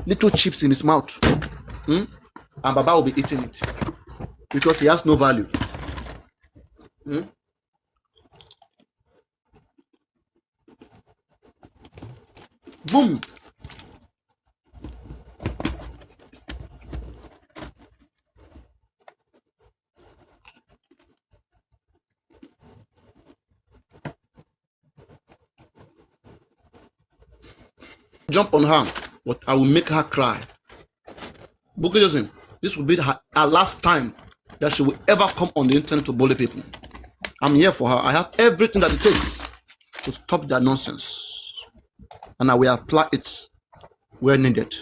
little chips in his mouth. And Baba will be eating it because he has no value. Boom. Jump on her, but I will make her cry. Bukky Jesse, this will be her last time that she will ever come on the internet to bully people. I'm here for her. I have everything that it takes to stop that nonsense. And I will apply it where needed.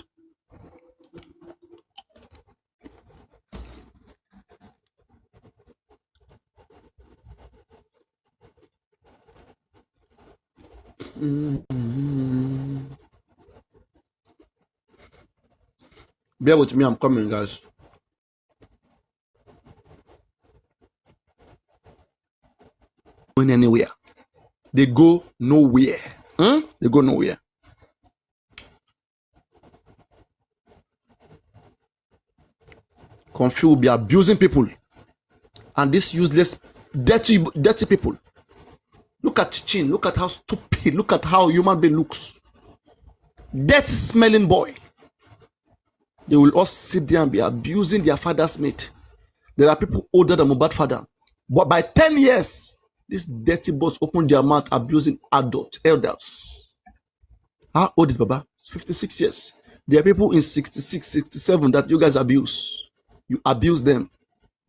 Bear with me, I'm coming, guys. Going anywhere. They go nowhere. They go nowhere. Confused will be abusing people. And this useless, dirty people. Look at Chin. Look at how stupid. Look at how human being looks. Dirty smelling boy. They will all sit there and be abusing their father's mate. There are people older than Mohbad father. But by 10 years, these dirty boys open their mouth abusing elders. How old is Baba? It's 56 years. There are people in 66, 67 that you guys abuse. You abuse them.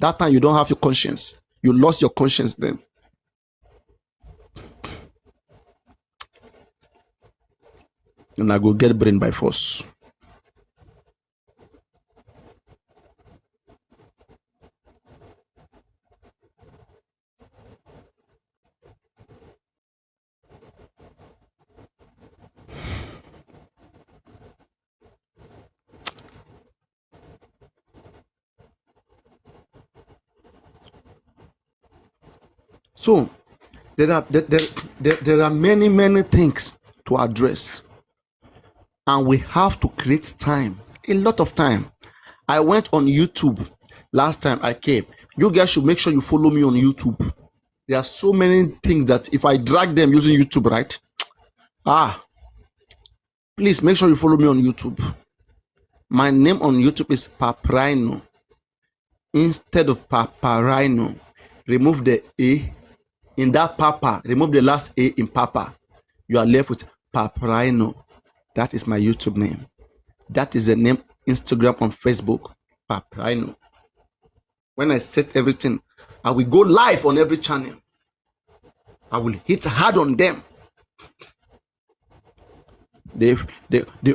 That time you don't have your conscience. You lost your conscience then. And I go get brain by force. So there are many things to address, and we have to create time, a lot of time. I went on YouTube last time I came. You guys should make sure you follow me on YouTube. There are so many things that if I drag them using YouTube, right? Please make sure you follow me on YouTube. My name on YouTube is Paparino. Instead of Paparino, remove the A. In that Papa, remove the last A in Papa. You are left with Paparino. That is my YouTube name. That is the name Instagram and Facebook. Paparino. When I set everything, I will go live on every channel. I will hit hard on them. They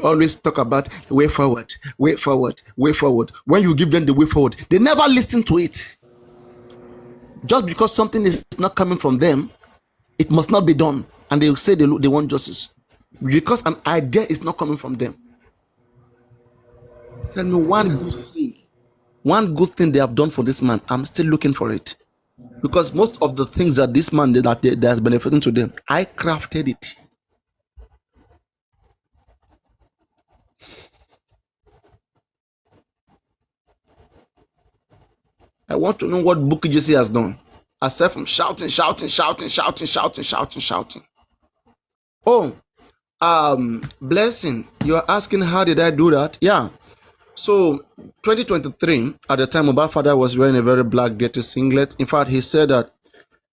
always talk about way forward, way forward, way forward. When you give them the way forward, they never listen to it. Just because something is not coming from them, it must not be done. And they will say they want justice. Because an idea is not coming from them. Tell me one good thing they have done for this man. I'm still looking for it. Because most of the things that this man did that has benefiting to them, I crafted it. I want to know what Bukky Jesse has done. Aside from shouting. Oh, Blessing, you are asking how did I do that? Yeah. So 2023, at the time Mohbad father was wearing a very black dirty singlet. In fact, he said that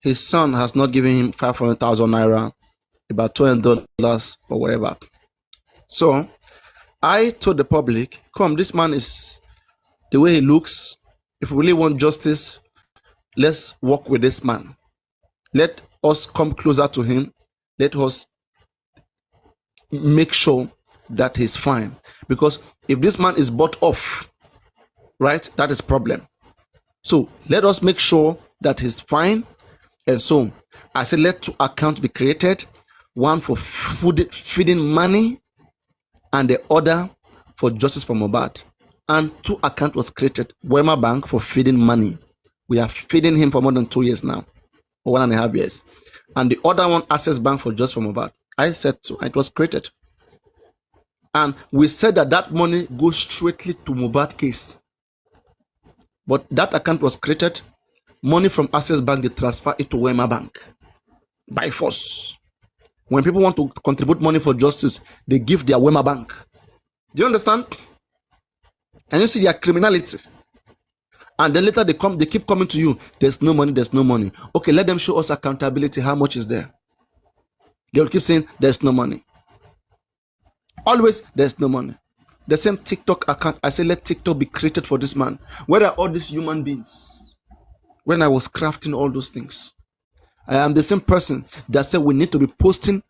his son has not given him 500,000 naira, about $200 or whatever. So I told the public, come, this man is the way he looks. If we really want justice, let's work with this man. Let us come closer to him. Let us make sure that he's fine. Because if this man is bought off, right, that is problem. So let us make sure that he's fine. And so I said, let 2 accounts be created. One for feeding money and the other for justice for Mohbad. And 2 accounts was created. Wema Bank for feeding money. We are feeding him for more than 2 years now, or 1.5 years. And the other one, Access Bank for just for Mohbad. I said so, and it was created. And we said that money goes straightly to Mohbad case. But that account was created. Money from Access Bank, they transfer it to Wema Bank by force. When people want to contribute money for justice, they give their Wema Bank. Do you understand? And you see their criminality. And then later they keep coming to you. There's no money, there's no money. Okay, let them show us accountability. How much is there? They will keep saying there's no money. Always there's no money. The same TikTok account, I say let TikTok be created for this man. Where are all these human beings? When I was crafting all those things, I am the same person that said we need to be posting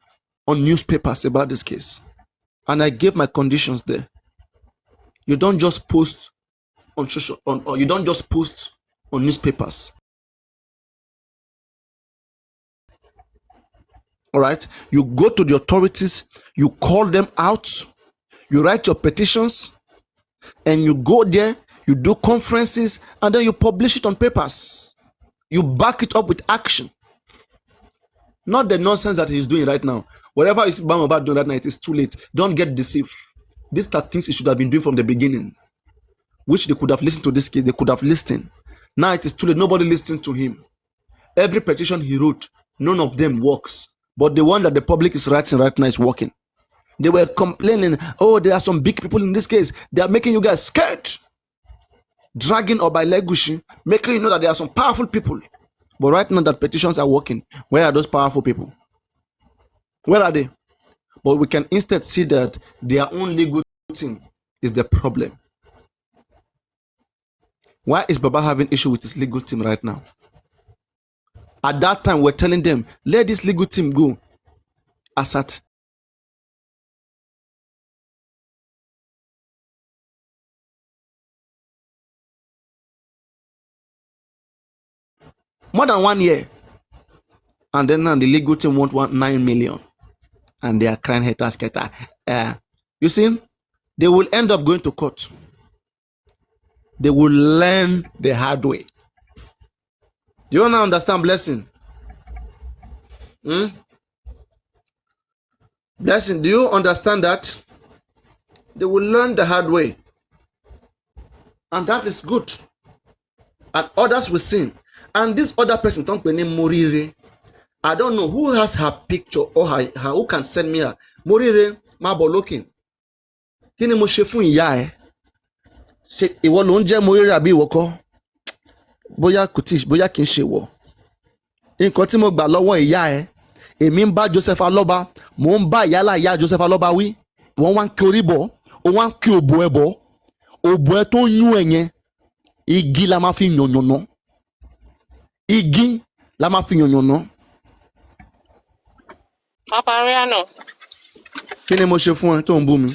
on newspapers about this case. And I gave my conditions there. You don't just post on social, or you don't just post on newspapers. All right, you go to the authorities, you call them out, you write your petitions, and you go there, you do conferences, and then you publish it on papers. You back it up with action. Not the nonsense that he's doing right now. Whatever is about doing right now, it is too late. Don't get deceived. These are things he should have been doing from the beginning, which they could have listened to this case. They could have listened. Now it is too late. Nobody listened to him. Every petition he wrote, none of them works. But the one that the public is writing right now is working. They were complaining, oh, there are some big people in this case. They are making you guys scared. Dragging Oba Elegushi, making you know that there are some powerful people. But right now that petitions are working. Where are those powerful people? Where are they? But we can instead see that their own legal team is the problem. Why is Baba having issue with his legal team right now? At that time, we're telling them, let this legal team go. As at more than 1 year. And then now the legal team want 9 million. And they are crying haters. You see, they will end up going to court. They will learn the hard way. Do you now understand, Blessing? Blessing, do you understand that? They will learn the hard way. And that is good. And others will sin. And this other person, don't name Morire. I don't know who has her picture or her who can send me her. Morire, Mabo looking. Kini mo ṣe fún ìyá ẹ? Ṣé ìwọ ló ń jẹ́ Morire àbí ìwọ kọ́? Bóyá kò tí bóyá kì í ṣe wọ. Nǹkan tí mo gbà lọ́wọ́ ìyá ẹ, èmi ń bá Joseph Aloba, mò ń bá ìyálà ìyá Joseph Aloba wí. Wọ́n wá ń kí orí bọ̀, ó wá ń kí òbò ẹ bọ̀. Òbò ẹ tó ń yún ẹ yẹn, igi la máa fi yànnàná. Igi la máa fi yànnàná. Papa Riano. Kí ni mo ṣe fún ẹ tó ń bú mi?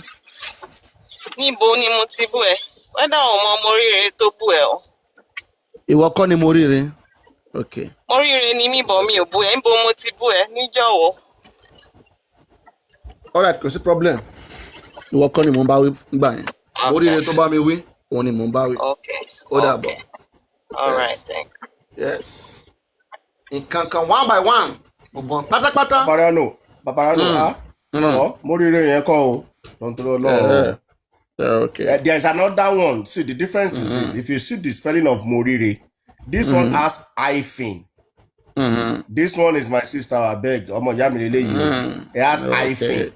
Níbo ni mo ti bú ẹ? Wẹ́dà ọmọ Morire tó bú ẹ o. Ìwọ kọ́ ni Morire. Okay. Morire ni mí bọ̀ mi ò bú ẹ. Níbo mo ti bú ẹ? Níjọ́wọ́. Alright, kò sí problem. Ìwọ kọ́ ni mò ń bá wí gbà yẹn. Morire tó bá mi wí, òun ni mò ń bá wí. Okay. Ó dàbọ̀. All right, thank you. Yes. Nǹkan kan one by one. Ọ̀gbọ̀n pátápátá. Babarano, Morire yẹn kọ́ o. Don't throw law. Okay. There's another one. See, the difference is this. If you see the spelling of Morire, this one has hyphen. This one is my sister, I beg. Ọmọ ìyá mi lélẹ́yìí. It has hyphen.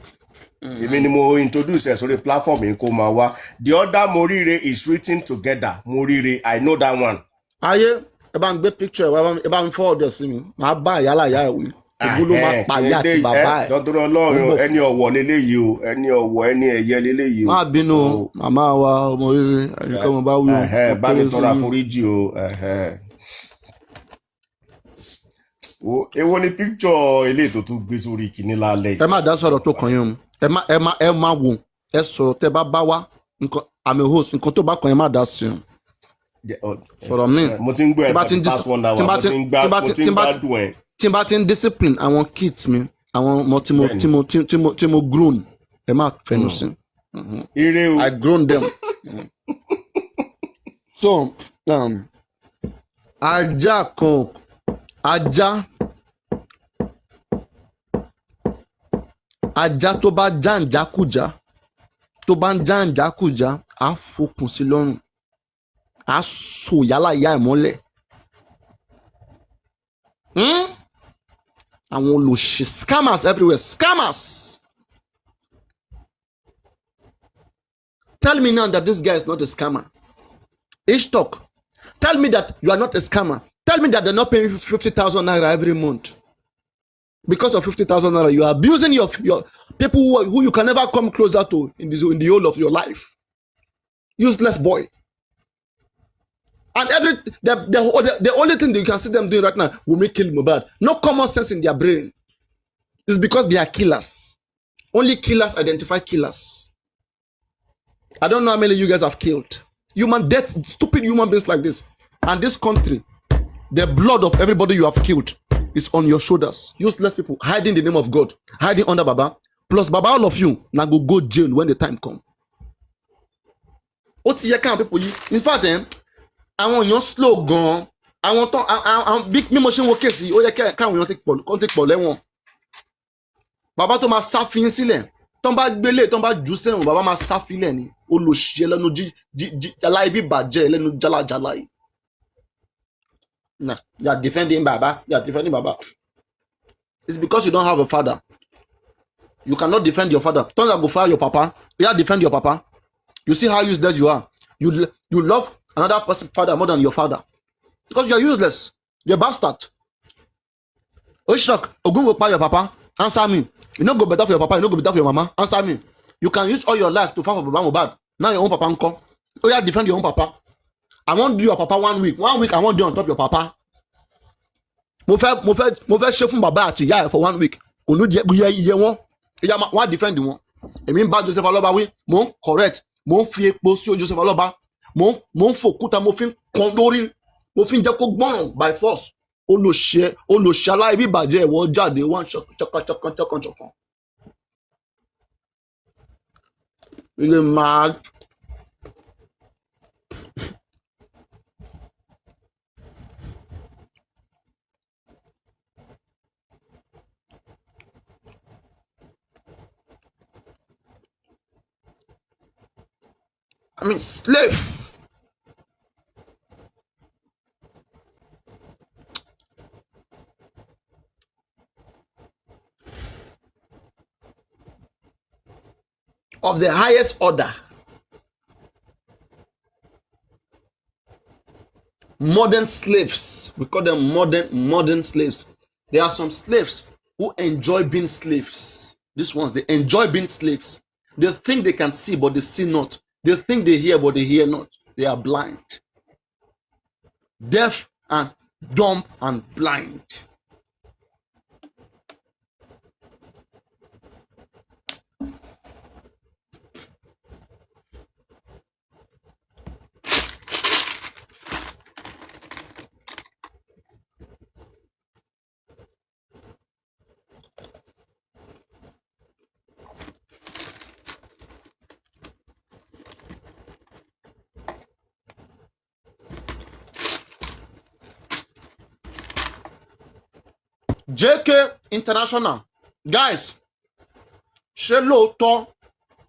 Èmi ni mo introduce ẹ sórí platform yìí kó máa wá. The other Morire is written together. Morire, I know that one. Ayé, ẹ bá ń gbé picture ẹ bá ń forward ẹ̀ sí mi. Màá bá ìyálà ìyá ẹ̀ wí. Ògún ló máa pa ìyá àti bàbá ẹ̀. Dọ́tọ́rọ́ Ọlọ́run ẹni ọ̀wọ̀ leléyìí o, ẹni ọ̀wọ̀ ẹni ẹ̀yẹ leléyìí o. Má bínú màmá wa Morire, ẹnìkan mo bá wí o. Bá mi tọrọ àforíjì o. Èwo ni picture eléyìí tó tún gbé sórí kìíní lálẹ́ yìí. Ẹ má dá sọ̀rọ̀ tó kàn yín o. Ẹ má wò. Ẹ sọ̀rọ̀ tẹ́ bá wá. I'm a host. Nǹkan tó bá kàn yín má dá sí o. Sọ̀rọ̀ mi. Mo ti ń gbọ́ ẹ̀ for the past 1 hour. Mo ti ń gbádùn ẹ̀. Tí n bá ti ń discipline àwọn kids mi, àwọn ọmọ tí mo grown, ẹ má fẹnu sí. Ire o. I grown them. So, ajá tó bá jàǹjákùjá tó bá ń já ìjákùjá á fokùn sí lọ́rùn, á so yálà ìyá ẹ̀ mọ́lẹ̀. Àwọn olùṣe scammers everywhere, scammers. Tell me now that this guy is not a scammer. Ish talk. Tell me that you are not a scammer. Tell me that they're not paying 50,000 naira every month. Because of 50,000 naira, you are abusing your people who you can never come closer to in the whole of your life. Useless boy. And the only thing that you can see them doing right now will make kill Mohbad. No common sense in their brain. It's because they are killers. Only killers identify killers. I don't know how many you guys have killed. Human death, stupid human beings like this. And this country, the blood of everybody you have killed is on your shoulders. Useless people hiding the name of God, hiding under Baba. Plus Baba, all of you now go jail when the time come. What's your kind of people? In fact, àwọn èèyàn slow gan, àwọn tó bí mo ṣe ń wo kéèsì ó yẹ káwọn èèyàn take pọ̀ lẹ́wọ̀n. Bàbá tó máa sáfin sílẹ̀ tó ń bá gbélé tó ń bá jù sẹ́wọ̀n bàbá máa sáfilẹ̀ ni olóṣìṣẹ́ lẹ́nu aláìbí bàjẹ́ lẹ́nu jálajàla yìí. Nah, you are defending Baba. You are defending Baba. It's because you don't have a father. You cannot defend your father. Don't go fire your papa. You have to defend your papa. You see how useless you are. You love another person's father more than your father. Because you are useless. You're a bastard. Oshok, Ogun will fire your papa. Answer me. You not go better for your papa. You not go better for your mama. Answer me. You can use all your life to fight for Baba Mohbad. Now your own papa uncle. Oh yeah, defend your own papa. I won't do your papa 1 week. 1 week I won't do on top of your papa. Mo fẹ́ ṣe fún bàbá àti ìyá ẹ̀ for 1 week. Kò ní iye wọn. Ìyá wa defend wọn. Èmi ń bá Joseph Aloba wí. Mo ń correct. Mo ń fi epo sí Joseph Aloba. Mo ń fòkúta. Mo fi ń kan lórí. Mo fi ń jẹ́ kó gbọ́ràn by force. Olùṣe aláìbí bàjẹ́ ẹ̀wọ̀ jáde wọ́n ṣọ̀kan. Ilé máa. I mean, slave. Of the highest order. Modern slaves. We call them modern slaves. There are some slaves who enjoy being slaves. These ones, they enjoy being slaves. They think they can see, but they see not. They think they hear, but they hear not. They are blind. Deaf and dumb and blind. JK International. Guys, ṣé lóòótọ́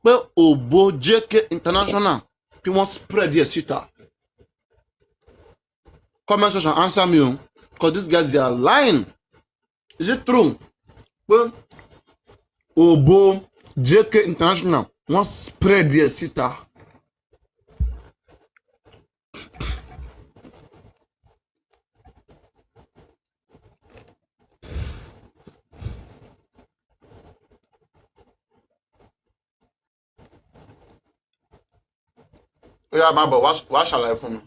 pé òbò JK International kí wọ́n spread their síta? Comment section, answer me, because these guys, they are lying. Is it true pé òbò JK International wọ́n spread their síta? Yeah, Mabo, what shall I from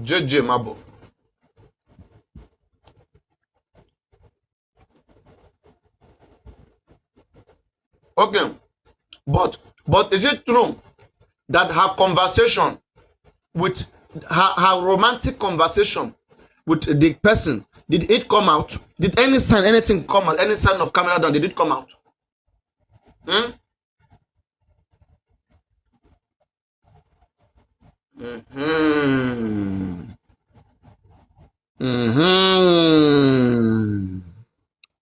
JJ Mabo? Okay, but is it true that her conversation with her romantic conversation with the person, did it come out? Did anything come out? Any sign of camera down? Did it come out?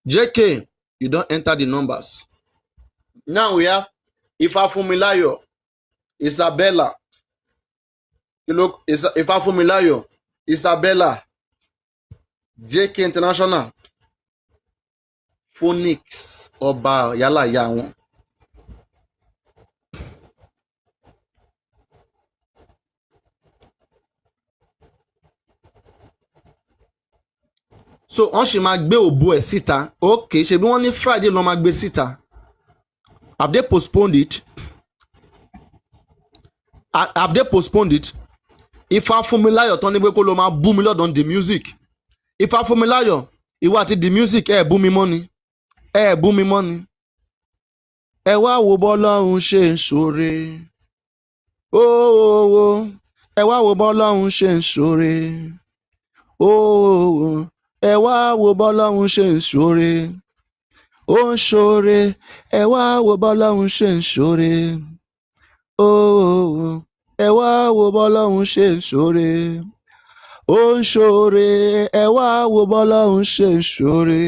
JK, you don't enter the numbers. Now we have Ifafumilayo, Isabella. You look, Ifafumilayo, Isabella, JK International, Phoenix, Ọba Yálà ìyá wọn. So wọ́n sì máa gbé òbò ẹ̀ síta. Okay, ṣebí wọ́n ní Friday ló máa gbé síta. Have they postponed it? Have they postponed it? Ifafumilayo tán ní pé kó ló máa bú mi lọ́dọ̀ the music. Ifafumilayo, ìwọ àti the music ẹ bú mi mọ́ ni. Ẹ bú mi mọ́ ni. Ẹ wá wo bọ́lọ́run ṣe ń ṣoore. Ó ẹ wá wo bọ́lọ́run ṣe ń ṣoore. Ó ẹ wá wo bọ́lọ́run ṣe ń ṣoore. Ó ń ṣoore. Ẹ wá wo bọ́lọ́run ṣe ń ṣoore. Ó ẹ wá wo bọ́lọ́run ṣe ń ṣoore. Ó ń ṣoore. Ẹ wá wo bọ́lọ́run ṣe ń ṣoore.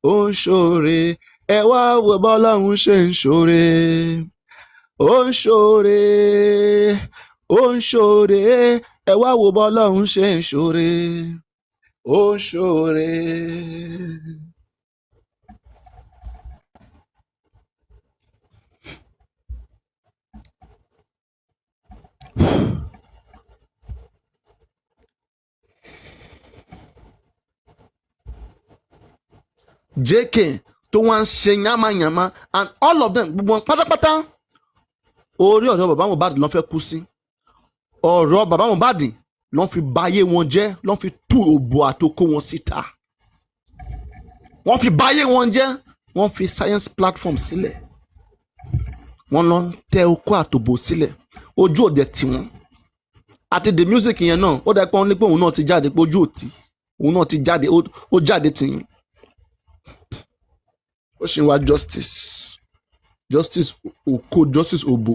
Ó ń ṣoore. Ẹ wá wo bọ́lọ́run ṣe ń ṣoore. Ó ń ṣoore. Ó ń ṣoore. Ẹ wá wo bọ́lọ́run ṣe ń ṣoore. Ó ń ṣoore. JK tó wá ń ṣe yánmáyánmá and all of them gbogbo wọn pátápátá orí ọ̀rọ̀ bàbá Mohbad ló fẹ́ kú sí. Ọ̀rọ̀ bàbá Mohbad ló fi báyé wọn jẹ́, ló fi tú òbò àtòkó wọn síta. Wọ́n fi báyé wọn jẹ́, wọ́n fi science platform sílẹ̀. Wọ́n lọ ń tẹ okó àtòbò sílẹ̀. Ojú òde tì wọ́n. Àti the music yẹn náà ó dẹ́ pé wọ́n ní pé òun náà ti jáde pé ojú òtí. Òun náà ti jáde ó jáde tì yín. Ó ṣì ń wá justice oko justice òbò.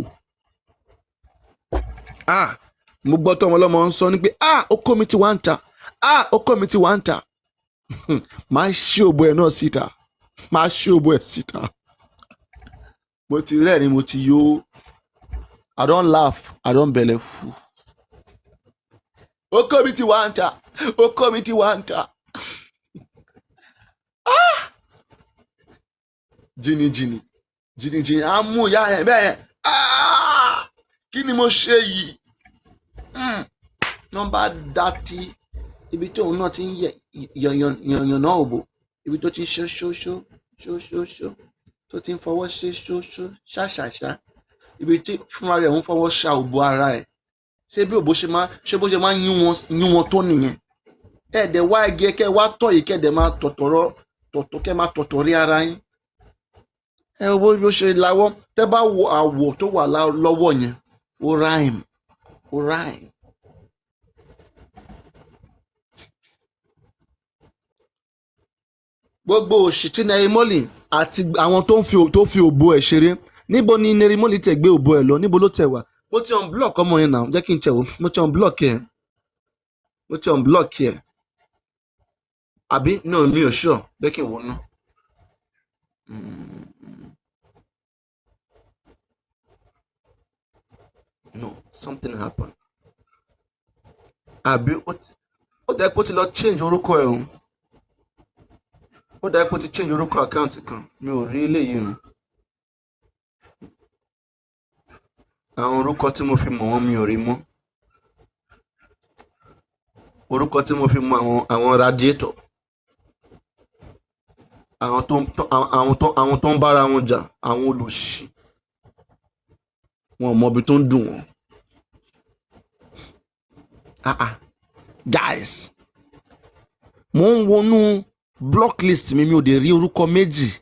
Mo gbọ́ tó ọmọ ọlọ́mọ ń sọ ní pé okó mi ti wá ń ta okó mi ti wá ń ta. Máa ṣí òbò ẹ̀ náà síta. Máa ṣí òbò ẹ̀ síta. Mo ti rẹ́rìn mo ti yó. I don laugh I don bẹ̀lẹ̀ fù. Okó mi ti wá ń ta. Okó mi ti wá ń ta. Jìnnìjìnnì á mú ìyá ẹ̀ bẹ́ẹ̀ yẹn. Kí ni mo ṣe yìí? Nọ́mbà dátì ibi tí òun náà ti ń yànyàn náà òbò, ibi tó ti ń ṣó tó ti ń fọwọ́ ṣe ṣó ṣàṣàṣà, ibi tí fúnra rẹ̀ ń fọwọ́ ṣa òbò ara ẹ̀. Ṣé bí òbò ṣe máa ń yún wọn tó nìyẹn? Ẹ̀ẹ́dẹ̀ wá igi ẹ kẹ́ wá tọ̀ yìí kẹ́ẹ̀dẹ̀ máa kẹ́ máa tọ̀tọ̀ rí ara yín. Ẹ wo bó ṣe láwọ́ tẹ́ bá wo àwọ̀ tó wà lọ́wọ́ yẹn ó ráìm. Gbogbo òṣì tí Nerimoli àti àwọn tó fi òbò ẹ̀ ṣeré, níbo ni Nerimoli tẹ̀ gbé òbò ẹ̀ lọ, níbo ló tẹ̀ wá? Mo ti unblock ọmọ yẹn náà, jẹ́ kí n tẹ̀ wò. Mo ti unblock ẹ̀. Àbí no mi ò sure, jẹ́ kí n wò ná. No, something happened. Àbí ó dẹ́ pé ó ti lọ change orúkọ ẹ̀ o. Ó dẹ́ pé ó ti change orúkọ àkáǹtì kan. Mi ò rí eléyìí o. Àwọn orúkọ tí mo fi mọ̀ wọ́n mi ò rí mọ́. Orúkọ tí mo fi mọ̀ àwọn radiator. Àwọn tó ń bára wọn jà, àwọn olòṣì. Wọn ò mọ ibi tó ń dùn wọ́n. Guys, mo ń wọnú block list mi ò dé rí orúkọ méjì.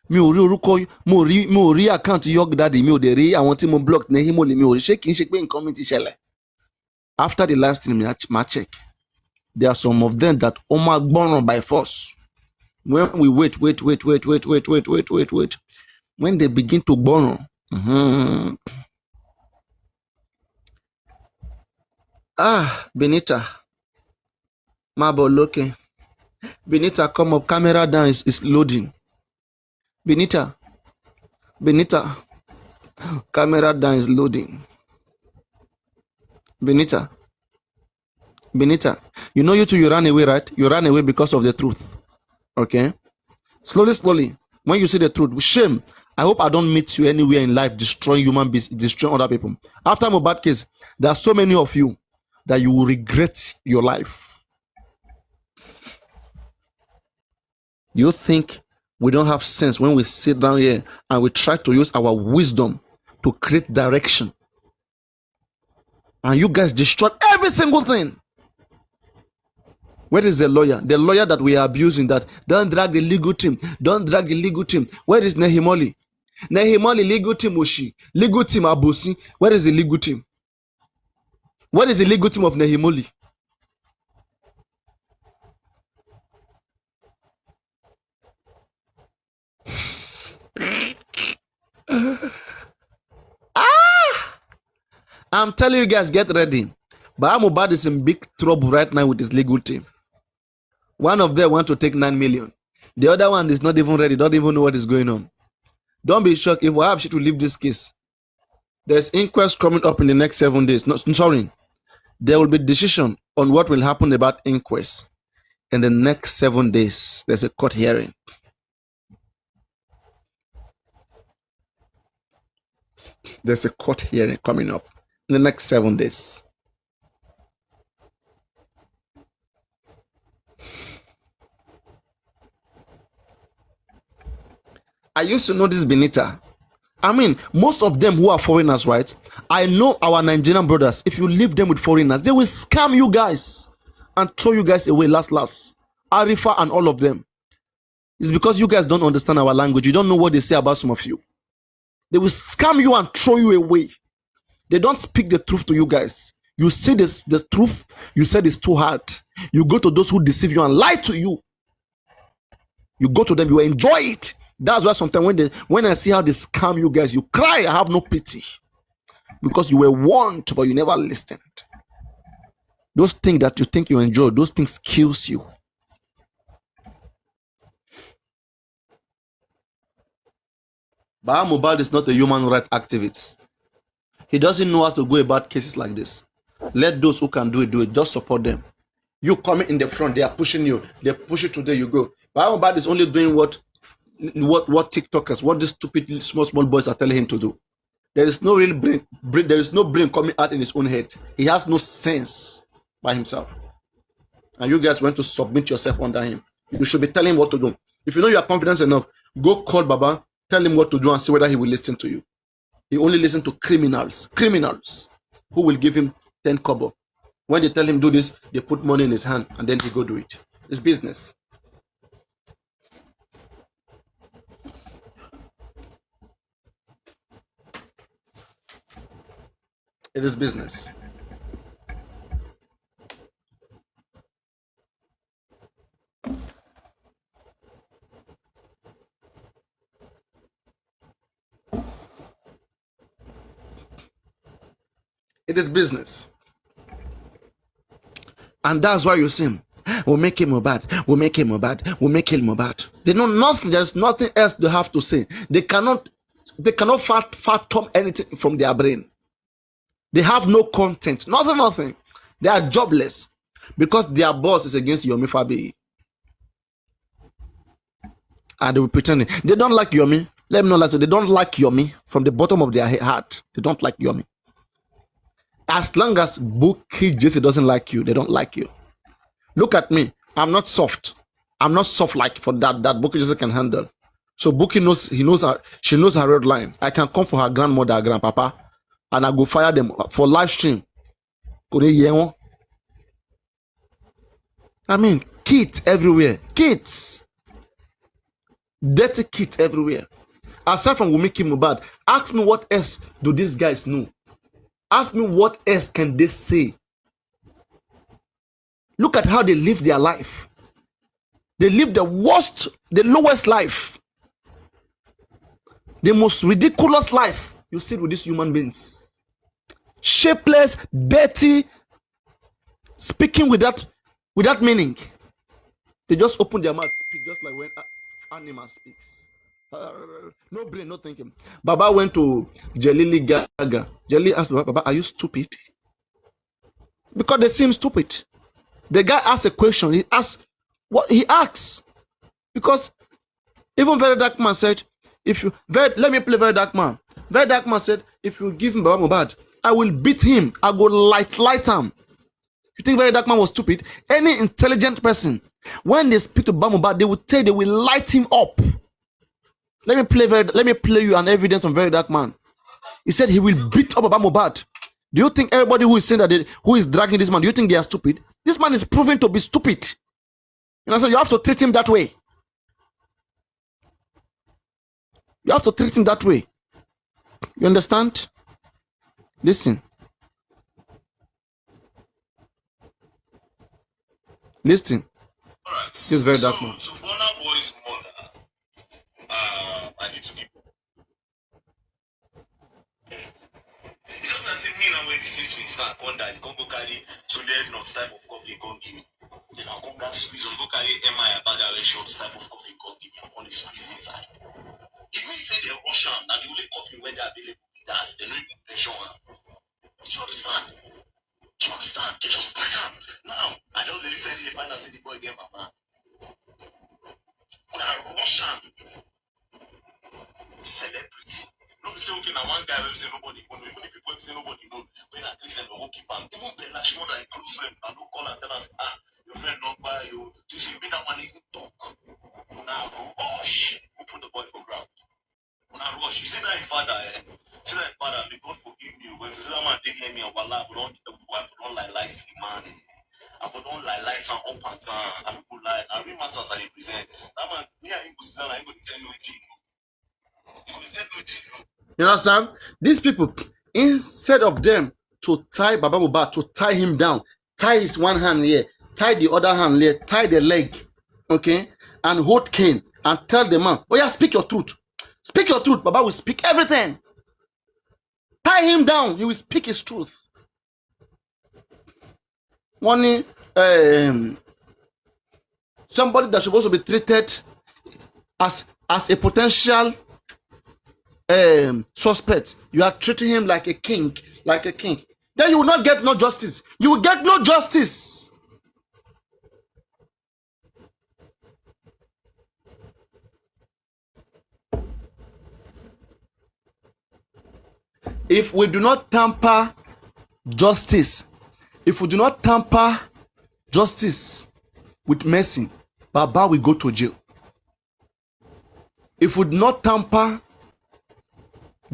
Mi ò rí orúkọ, mo ò rí àkáǹtì Young Daddy, mi ò dé rí àwọn tí mo block ní Himoli, mi ò rí. Ṣé kìí ṣe pé nǹkan mi ti ṣẹlẹ̀? After the last stream, ma check. There are some of them that ó máa gbọ́ràn by force. When we wait. When they begin to gbọ́ràn. Benita. Mabo lókè. Benita, come up. Camera down is loading. Benita, Benita, camera down is loading. Benita, you know you two, you ran away, right? You ran away because of the truth. Okay? Slowly, when you see the truth, shame. I hope I don't meet you anywhere in life destroying human beings, destroying other people. After my bad case, there are so many of you that you will regret your life. You think we don't have sense when we sit down here and we try to use our wisdom to create direction? And you guys destroyed every single thing. Where is the lawyer? The lawyer that we are abusing, that don't drag the legal team. Don't drag the legal team. Where is Nehimoli? Nehimoli, legal team Oshi. Legal team Abusi. Where is the legal team? Where is the legal team of Nehimoli? I'm telling you guys, get ready. Baba Mohbad is in big trouble right now with his legal team. One of them want to take 9 million. The other one is not even ready, don't even know what is going on. Don't be shocked if we have to leave this case. There's inquest coming up in the next 7 days. No, sorry. There will be decision on what will happen about inquest in the next 7 days. There's a court hearing. There's a court hearing coming up in the next 7 days. I used to know this Benita. I mean, most of them who are foreigners, right? I know our Nigerian brothers. If you leave them with foreigners, they will scam you guys and throw you guys away last. Arifa and all of them. It's because you guys don't understand our language. You don't know what they say about some of you. They will scam you and throw you away. They don't speak the truth to you guys. You say this, the truth, you said it's too hard. You go to those who deceive you and lie to you. You go to them, you enjoy it. That's why sometimes when I see how they scam you guys, you cry. I have no pity. Because you were warned, but you never listened. Those things that you think you enjoy, those things kills you. Baba Mohbad is not a human rights activist. He doesn't know how to go about cases like this. Let those who can do it. Just support them. You coming in the front, they are pushing you. They push you today, you go. Baba Mohbad is only doing what TikTokers, what these stupid small boys are telling him to do. There is no real brain. There is no brain coming out in his own head. He has no sense by himself. And you guys want to submit yourself under him. You should be telling him what to do. If you know you are confident enough, go call Baba, tell him what to do and see whether he will listen to you. He only listens to criminals who will give him 10 kobo. When they tell him do this, they put money in his hand and then he go do it. It's business. It is business. It is business. And that's why you see, we'll make him Mohbad, we'll make him Mohbad, we'll make him Mohbad. They know nothing, there's nothing else they have to say. They cannot fathom anything from their brain. They have no content, nothing. They are jobless because their boss is against Yomi Fabi. And they will pretend they don't like Yomi. Let me know that they don't like Yomi from the bottom of their heart. They don't like Yomi. As long as Bukky Jesse doesn't like you, they don't like you. Look at me. I'm not soft. I'm not soft like for that Bukky Jesse can handle. So Bukky knows, she knows her red line. I can come for her grandmother, grandpapa, and I go fire them for live stream. I mean, kids everywhere. Kids. Dirty kids everywhere. Aside from Wunmi Mohbad, ask me what else do these guys know? Ask me what else can they say? Look at how they live their life. They live the lowest life. The most ridiculous life you see with these human beings. Shapeless, dirty, speaking without meaning. They just open their mouth, speak just like when animal speaks. No brain, no thinking. Baba went to Jelili Gaga. Jelili asked Baba, are you stupid? Because they seem stupid. The guy asked a question. He asked what he asks. Because even Very Dark Man said, let me play Very Dark Man. Very Dark Man said, if you give him Baba Mohbad, I will beat him. I go light him. You think Very Dark Man was stupid? Any intelligent person, when they speak to Baba Mohbad, they will light him up. Let me play you an evidence on Very Dark Man. He said he will beat up Baba Mohbad. Do you think everybody who is saying that who is dragging this man, do you think they are stupid? This man is proven to be stupid. You know, so you have to treat him that way. You have to treat him that way. You understand? Listen. Listen. All right. This is Very Dark Man. So Burna Boy's mother, I need to give. It's not as if me now when the 6 weeks start, come down, come go carry to the not type of coffee, come give me. Then I'll come down squeeze on go carry MI about the short type of coffee, come give me on the squeeze inside. It means say they rush on that the only coffee where they're available. That's the only pressure on. Do you understand? Do you understand? They just back up. Now, I just recently find out the boy get my man. When I rush on, celebrity. No, we say, okay, now one guy will say nobody know, even the people will say nobody know, when at least they will keep on. Even Bella Shmona, a close friend, and no call and tell us, your friend not buy you. You see, me that one even talk. Now, rush, open the boy for ground. When I rush, you see that father, see that father, may God forgive me. When you see that man, they near me, our life, wife don't like lights, man. I don't like lights and up and down. I don't like, I read matters that they present. That man, me and him go sit down, I ain't going to tell me what you know. He go tell me what you know. You understand? These people, instead of them to tie Baba Mohbad, to tie him down, tie his one hand here, tie the other hand here, tie the leg, okay, and hold cane and tell the man, oh yeah, speak your truth. Speak your truth. Baba will speak everything. Tie him down. He will speak his truth. One, somebody that's supposed to be treated as a potential suspect, you are treating him like a king, then you will not get no justice. You will get no justice. If we do not tamper justice, if we do not tamper justice with mercy, Baba will go to jail. If we do not tamper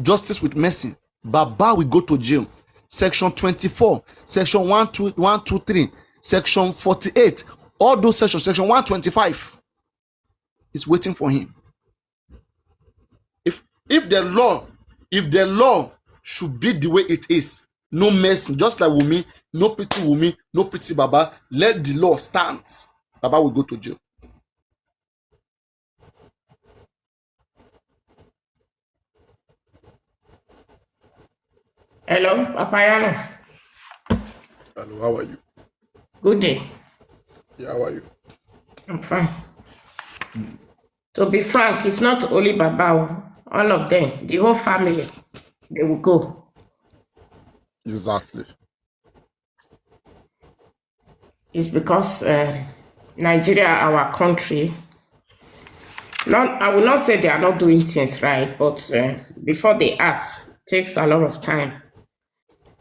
justice with mercy, Baba will go to jail. Section 24, section 123, section 48, all those sections, section 125 is waiting for him. If the law should be the way it is, no mercy, just like Wumi, no pity Wumi, no pity Baba, let the law stand. Baba will go to jail. Hello, Papayano. Hello, how are you? Good day. Yeah, how are you? I'm fine. To be frank, it's not only Baba, all of them, the whole family, they will go. Exactly. It's because Nigeria, our country, I will not say they are not doing things right, but before they act, takes a lot of time.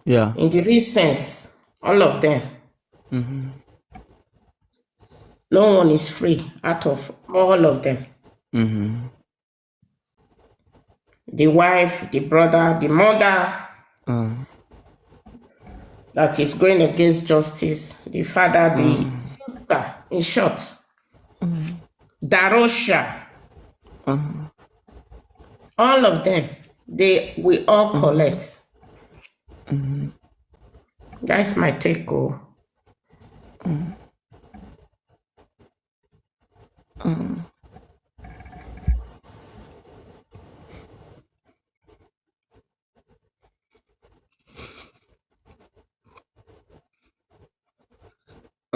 Yeah. In the real sense, all of them, no one is free out of all of them. The wife, the brother, the mother that is going against justice, the father, the sister, in short, Darosha, all of them, we all collect. That's my take. All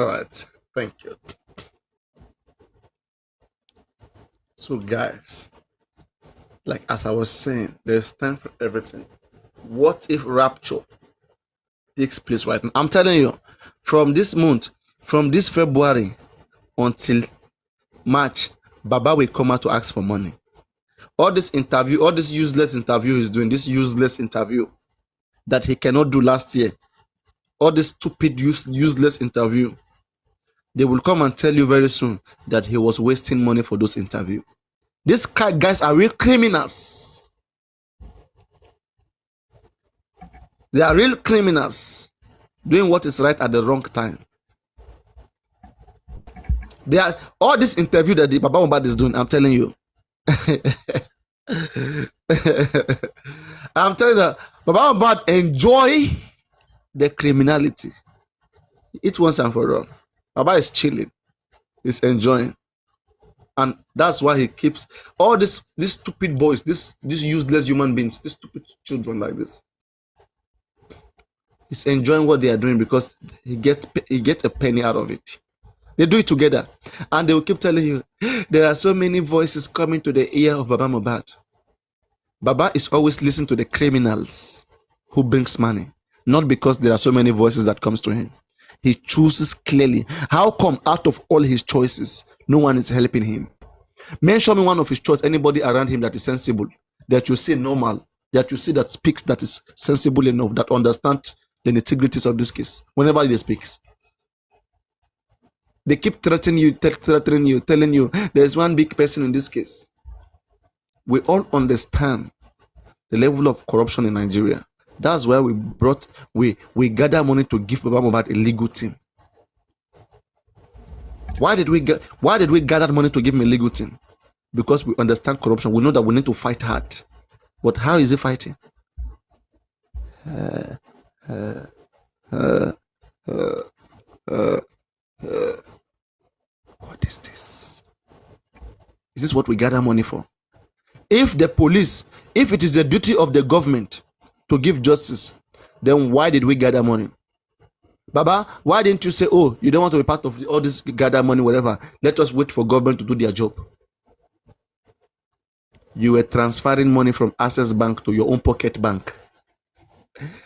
right. Thank you. So, guys, Like as I was saying, there's time for everything. What if rapture takes place right now? I'm telling you, from this month, from this February until March, Baba will come out to ask for money. All this interview, all this useless interview he's doing, this useless interview that he cannot do last year, all this stupid, useless interview, they will come and tell you very soon that he was wasting money for those interviews. These guys are real criminals. They are real criminals doing what is right at the wrong time. They are all this interview that the Baba Mohbad is doing. I'm telling you. I'm telling you, Baba Mohbad enjoy the criminality. It once and for all. Baba is chilling. He's enjoying. And that's why he keeps all these stupid boys, these useless human beings, these stupid children like this. He's enjoying what they are doing because he gets a penny out of it. They do it together. And they will keep telling you, there are so many voices coming to the ear of Baba Mohbad. Baba is always listening to the criminals who brings money. Not because there are so many voices that comes to him. He chooses clearly. How come out of all his choices, no one is helping him? Mention me one of his choice, anybody around him that is sensible, that you see normal, that you see that speaks, that is sensible enough, that understand the nitty-gritties of this case. Whenever he speaks, they keep threatening you, telling you there's one big person in this case. We all understand the level of corruption in Nigeria. That's why we gather money to give Baba Mohbad a legal team. Why did we gather money to give him a legal team? Because we understand corruption. We know that we need to fight hard. But how is he fighting? What is this? Is this what we gather money for? If it is the duty of the government to give justice, then why did we gather money? Baba, why didn't you say, oh, you don't want to be part of all this gather money, whatever? Let us wait for government to do their job. You were transferring money from Access Bank to your own pocket bank.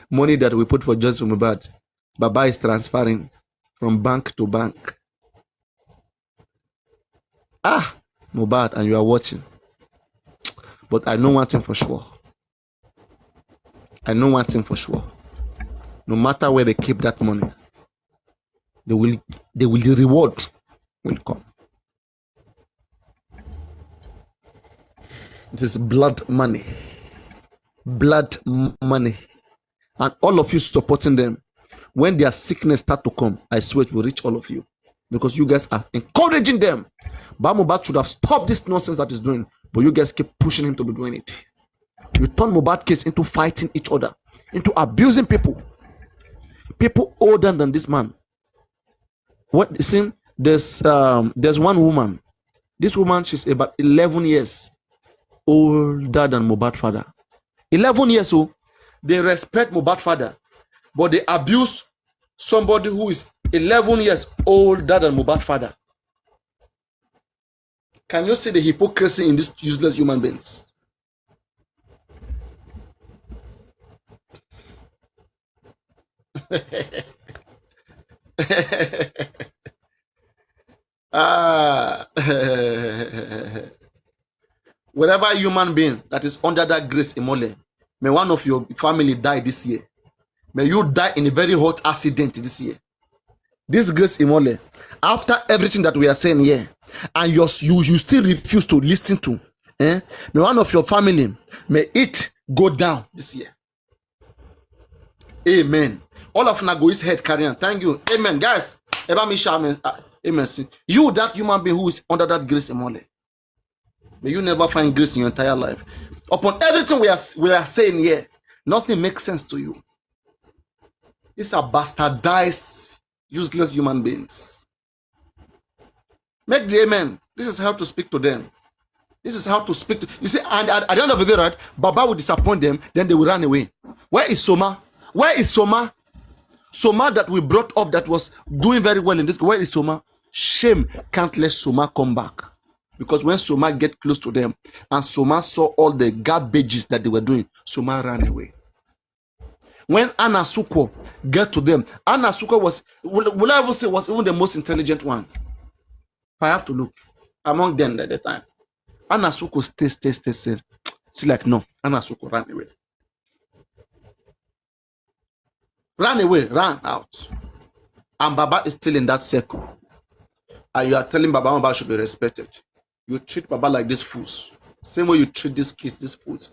Money that we put for justice from Mohbad. Baba is transferring from bank to bank. Mohbad, and you are watching. But I know one thing for sure. No matter where they keep that money, the reward will come. It is blood money. And all of you supporting them, when their sickness start to come, I swear it will reach all of you. Because you guys are encouraging them. Baba Mohbad should have stopped this nonsense that he's doing, but you guys keep pushing him to be doing it. You turn Mohbad case into fighting each other, into abusing people. People older than this man. What? See, there's one woman. This woman, she's about 11 years older than Mohbad father. 11 years old. They respect Mohbad father, but they abuse somebody who is 11 years older than Mohbad father. Can you see the hypocrisy in these useless human beings? Whatever human being that is under that grace Imole, may one of your family die this year. May you die in a very hot accident this year. This grace Imole, after everything that we are saying here, and you still refuse to listen to, may one of your family, may it go down this year. Amen. All of Nago's head carrying. Thank you. Amen. Guys, amen. You, that human being who is under that grace Imole, may you never find grace in your entire life. Upon everything we are saying here, nothing makes sense to you. These are bastardized, useless human beings. Make the amen. This is how to speak to them. This is how to speak to. You see, and at the end of the day, right, Baba will disappoint them, then they will run away. Where is Soma? Where is Soma? Soma that we brought up that was doing very well in this. Where is Soma? Shame can't let Soma come back. Because when Soma get close to them and Soma saw all the garbages that they were doing, Soma ran away. When Anasuko get to them, Anasuko was, will I ever say, was even the most intelligent one? I have to look among them at the time. Anasuko stay. See, like, no, Anasuko ran away. Ran out. And Baba is still in that circle. And you are telling Baba should be respected. You treat Baba like these fools. Same way you treat these kids, these fools.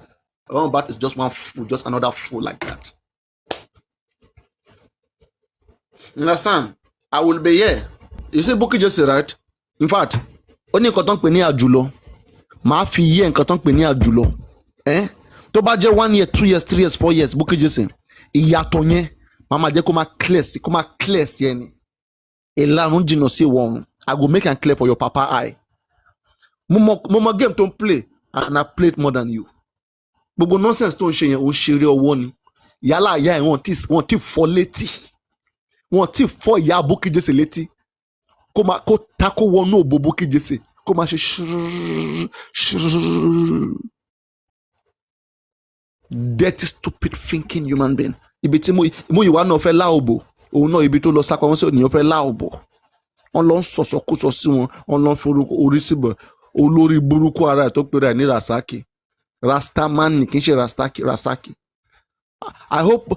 Baba is just one fool, just another fool like that. You understand? I will be here. You see, Bukky just said, right? In fact, only nǹkan pe ní àjùlọ. Màá fi yé nǹkan pe ní àjùlọ. Tó bá jẹ́ 1 year, 2 years, 3 years, 4 years, Bukky just said, ìyàtọ̀ yẹn, màá jẹ́ kó máa clear sí ẹni. Ìlànà jìnnà sí wọn. I go make and clear for your papa eye. Mo game tó ń play and I played more than you. Gbogbo nonsense tó ń ṣe yẹn ò ṣeré ọwọ́ ni. Yálà ìyá ẹ̀ wọ́n ti fọ́ létí. Wọ́n ti fọ́ ìyá Bukky Jesse létí. Kó tako wọnú òbò Bukky Jesse. Kó máa ṣe dirty stupid thinking human being. Ibi tí Múyìwá náà fẹ́ lá òbò. Òun náà ibi tó lọ sápá wọn sí ònìyàn fẹ́ lá òbò. Wọ́n lọ ń sọ̀sọ̀kúsọ sí wọn. Wọ́n lọ ń forúkọ orí síbẹ̀. Olórí burúkú ara ẹ̀ tó pèrè ní Rasaki. Rastaman kì í ṣe Rasaki. I hope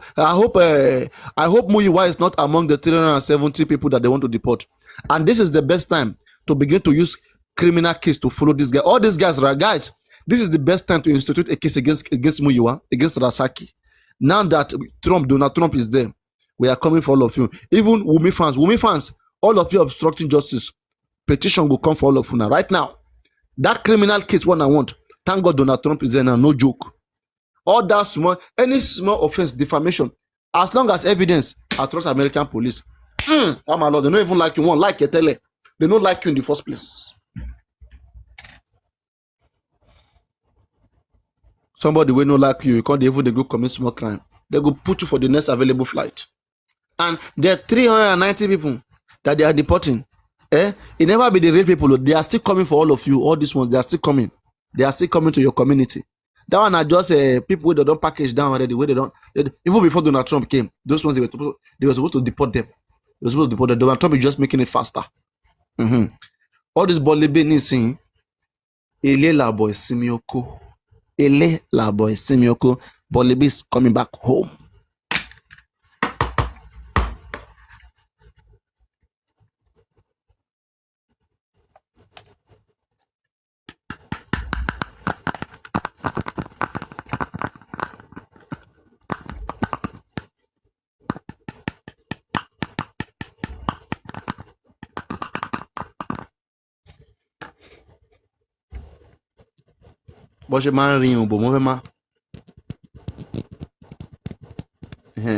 Múyìwá is not among the 370 people that they want to deport. And this is the best time to begin to use criminal case to follow this guy. All these guys, right, guys, this is the best time to institute a case against Múyìwá, against Rasaki. Now that Donald Trump is there, we are coming for all of you. Even Wumi fans, all of you obstructing justice, petition will come for all of you now. Right now, that criminal case one I want, thank God Donald Trump is there now, no joke. All that any small offense, defamation, as long as evidence, I trust American police. Oh my Lord, they don't even like you. Won't like it, they don't like you in the first place. Somebody will not like you can't even they go commit small crime. They go put you for the next available flight. And there are 390 people that they are deporting. It never be the real people. They are still coming for all of you. All these ones, they are still coming. They are still coming to your community. That one are just people that don't package down already. Where even before Donald Trump came, those ones they were supposed to deport them. They were supposed to deport them. Donald Trump is just making it faster. All this Bolebe Nisin, Ele la boy Simioko. Ele la boy Simioko. Bolebe is coming back home. Bó ṣe máa ń rin òbò mo fẹ́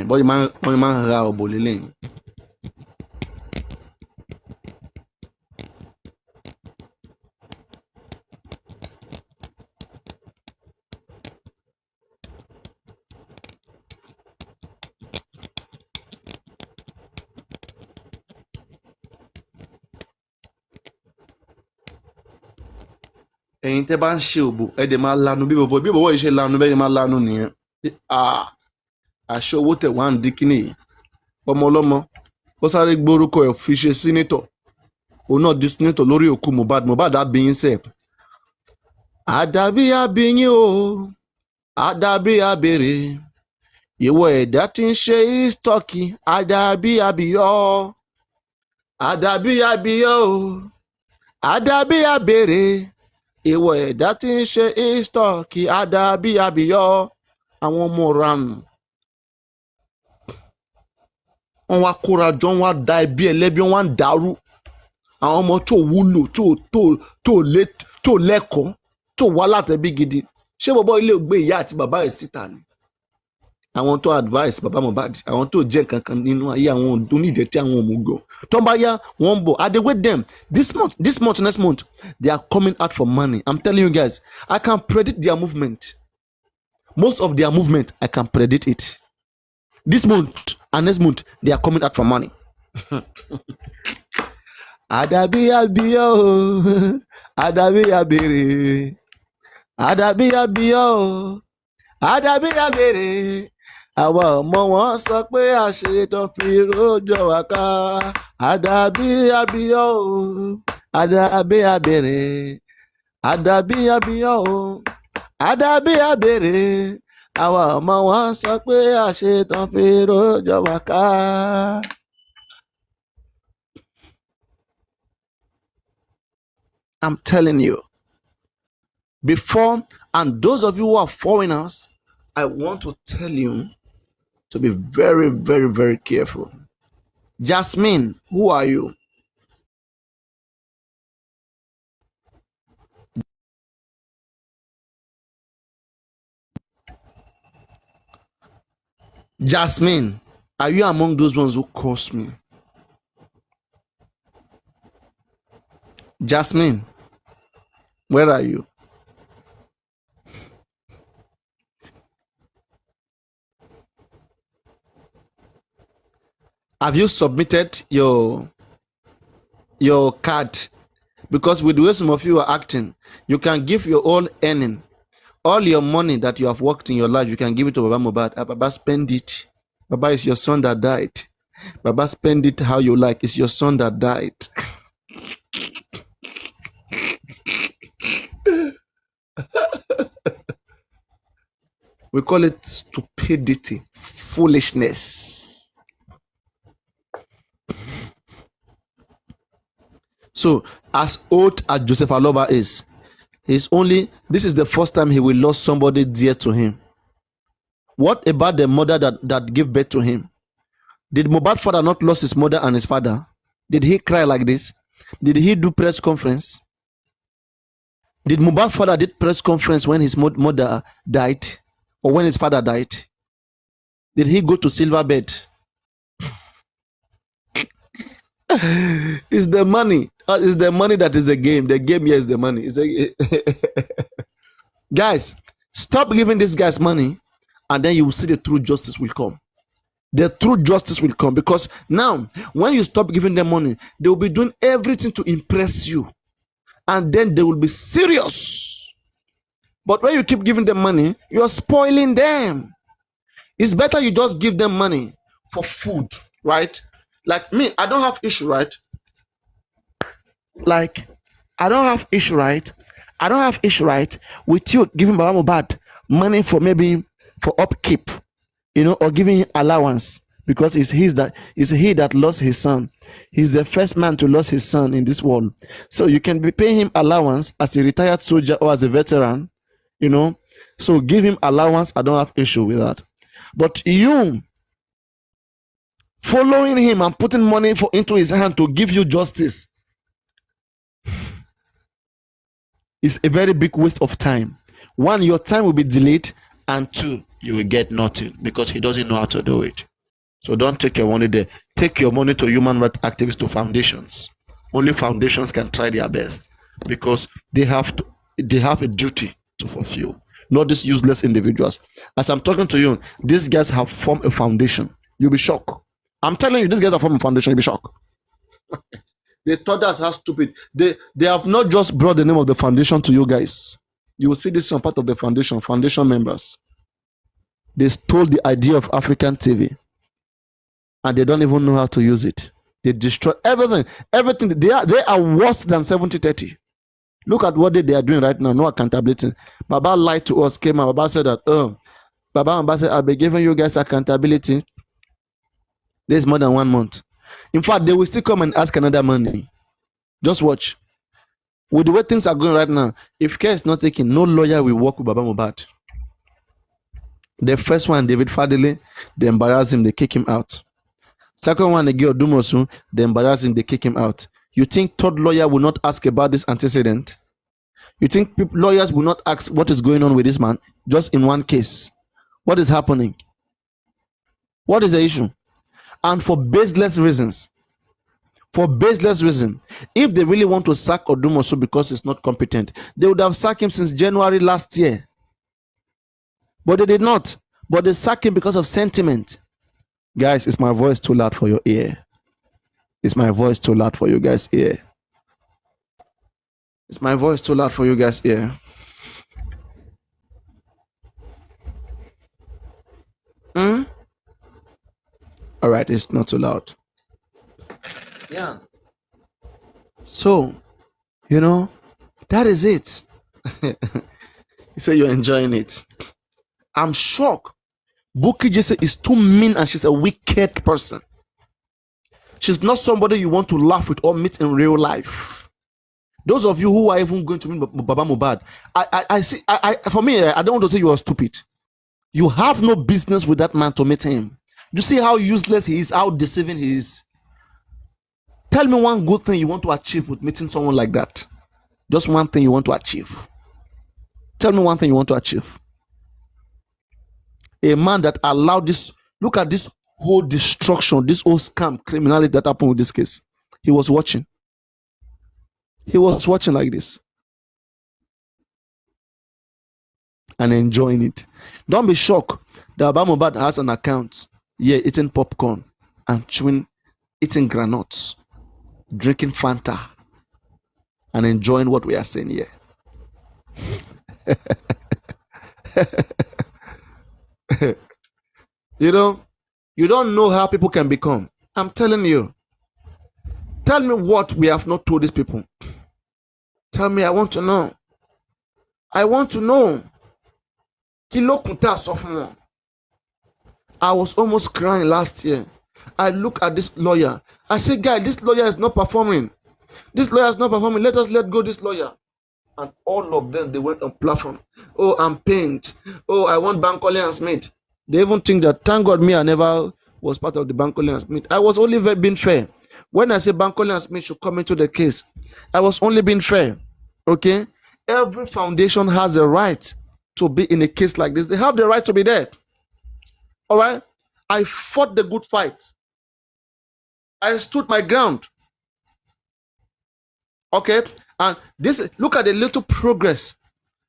bó ṣe máa ń ra òbò lélẹ́yìn. Ẹ̀yin tẹ́ bá ń ṣe òbò ẹ dẹ̀ máa lanu bí bọ̀bọ̀ yìí ṣe lanu bẹ́ẹ̀ máa lanu nìyẹn. Àṣẹ owó tẹ̀ wá ń dín kínní yìí. Ọmọ ọlọ́mọ ó sáré gbórúkọ ẹ̀ fi ṣe sínétọ̀. Òun náà di sínétọ̀ lórí òkú Mohbad abiyin sẹ̀. Àdàbí abiyin o, àdàbí abèrè. Ìwọ ẹ̀dá tí ń ṣe ìstọ́kì, àdàbí abiyọ́. Àdàbí abiyọ́ o, àdàbí abèrè. Ìwọ ẹ̀dá tí ń ṣe ìstọ́kì, àdàbí abiyọ́. Àwọn ọmọ ranù. Wọ́n wá kóra jọ, wọ́n wá da ẹbí ẹlẹ́bí, wọ́n wá ń dàrú. Àwọn ọmọ tó wúlò, tó lẹ́kọ̀ọ́, tó wá látẹ̀bí gidi. Ṣé bọ́bọ́ ilé ògbé ìyá àti bàbá ẹ̀ síta ni? Àwọn tó advice bàbá Mohbad, àwọn tó jẹ́ nǹkan kan nínú ayé àwọn onídẹ̀ẹ́tì àwọn òmùgọ̀. Tó ń bá yá, wọ́n ń bọ̀. I dey wait them. This month, next month, they are coming out for money. I'm telling you guys, I can predict their movement. Most of their movement, I can predict it. This month and next month, they are coming out for money. Adabi abiyo, Adabi abere. Adabi abiyo. Adabi abere. Àwa ọmọ wọn sọ pé àṣetán fi rojọ́ wa ká. Adabi abiyo. Adabi abere. Adabi abiyo. Adabi abere. Àwa ọmọ wọn sọ pé àṣetán fi rojọ́ wa ká. I'm telling you. Before, and those of you who are foreigners, I want to tell you to be very, very, very careful. Jasmine, who are you? Jasmine, are you among those ones who curse me? Jasmine, where are you? Have you submitted your card? Because with the way some of you are acting, you can give your all earning, all your money that you have worked in your life, you can give it to Baba Mohbad. Baba, spend it. Baba, is your son that died. Baba, spend it how you like. It's your son that died. We call it stupidity, foolishness. So, as old as Joseph Aloba is, this is the first time he will lose somebody dear to him. What about the mother that gave birth to him? Did Mohbad father not lose his mother and his father? Did he cry like this? Did he do press conference? Did Mohbad father did press conference when his mother died? Or when his father died? Did he go to silver bed? It's the money. It's the money that is the game. The game here is the money. Guys, stop giving these guys money, and then you will see the true justice will come. The true justice will come, because now, when you stop giving them money, they will be doing everything to impress you, and then they will be serious. But when you keep giving them money, you're spoiling them. It's better you just give them money for food, right? Like me, I don't have issue, right? Like, I don't have issue, right? I don't have issue, right, with you giving Baba Mohbad money for maybe for upkeep, or giving him allowance, because it's he that lost his son. He's the first man to lose his son in this world. So you can be paying him allowance as a retired soldier or as a veteran, So give him allowance. I don't have issue with that. But you following him and putting money into his hand to give you justice is a very big waste of time. One, your time will be delayed, and two, you will get nothing because he doesn't know how to do it. So don't take your money there. Take your money to human rights activists, to foundations. Only foundations can try their best, because they have a duty to fulfill, not these useless individuals. As I'm talking to you, these guys have formed a foundation. You'll be shocked. I'm telling you, these guys have formed a foundation. You'll be shocked. They thought us how stupid. They have not just brought the name of the foundation to you guys. You will see this on part of the foundation members. They stole the idea of African TV, and they don't even know how to use it. They destroy everything. They are worse than 70-30. Look at what they are doing right now. No accountability. Baba lied to us. Came out. Baba said that, Baba said, I'll be giving you guys accountability. There's more than 1 month. In fact, they will still come and ask another money. Just watch. With the way things are going right now, if care is not taken, no lawyer will work with Baba Mohbad. The first one, David Fadele, they embarrass him, they kick him out. Second one, Ege Odumosu, they embarrass him, they kick him out. You think third lawyer will not ask about this antecedent? You think lawyers will not ask what is going on with this man? Just in one case. What is happening? What is the issue? And for baseless reasons. If they really want to sack Odumosu because he's not competent, they would have sacked him since January last year. But they did not. But they sacked him because of sentiment. Guys, is my voice too loud for your ear? Is my voice too loud for you guys' ear? Is my voice too loud for you guys here? Hmm? All right, it's not too loud. Yeah. So, you know, that is it. So you're enjoying it. I'm shocked. Bukky Jesse is too mean and she's a wicked person. She's not somebody you want to laugh with or meet in real life. Those of you who are even going to meet Baba Mohbad, I see. For me, I don't want to say you are stupid. You have no business with that man to meet him. You see how useless he is, how deceiving he is. Tell me one good thing you want to achieve with meeting someone like that. Just one thing you want to achieve. Tell me one thing you want to achieve. A man that allowed this, look at this whole destruction, this whole scam, criminality that happened with this case. He was watching. He was watching like this. And enjoying it. Don't be shocked that Baba Mohbad has an account. Yeah, eating popcorn and eating granuts, drinking Fanta, and enjoying what we are saying here. You don't know how people can become. I'm telling you. Tell me what we have not told these people. Tell me, I want to know. I want to know. I was almost crying last year. I look at this lawyer. I say, guy, this lawyer is not performing. This lawyer is not performing. Let us let go this lawyer. And all of them, they went on platform. Oh, I'm pained. Oh, I want Bankole and Smith. They even think that, thank God me, I never was part of the Bankole and Smith. I was only being fair. When I say Bankole and Smith should come into the case, I was only being fair. Okay? Every foundation has a right to be in a case like this. They have the right to be there. All right? I fought the good fight. I stood my ground. Okay? And this, look at the little progress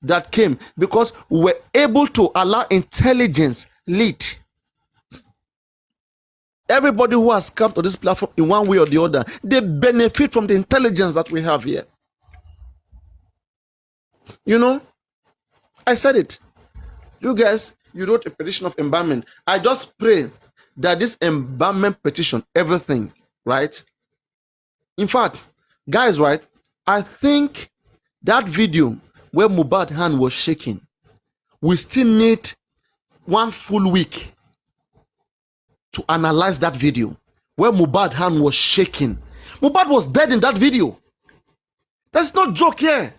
that came because we were able to allow intelligence lead. Everybody who has come to this platform in one way or the other, they benefit from the intelligence that we have here. I said it. You guys, you wrote a petition of embalmment. I just pray that this embalmment petition, everything, right? In fact, guys, right? I think that video where Mohbad's hand was shaking, we still need 1 full week to analyze that video where Mohbad's hand was shaking. Mohbad was dead in that video. That's not joke here.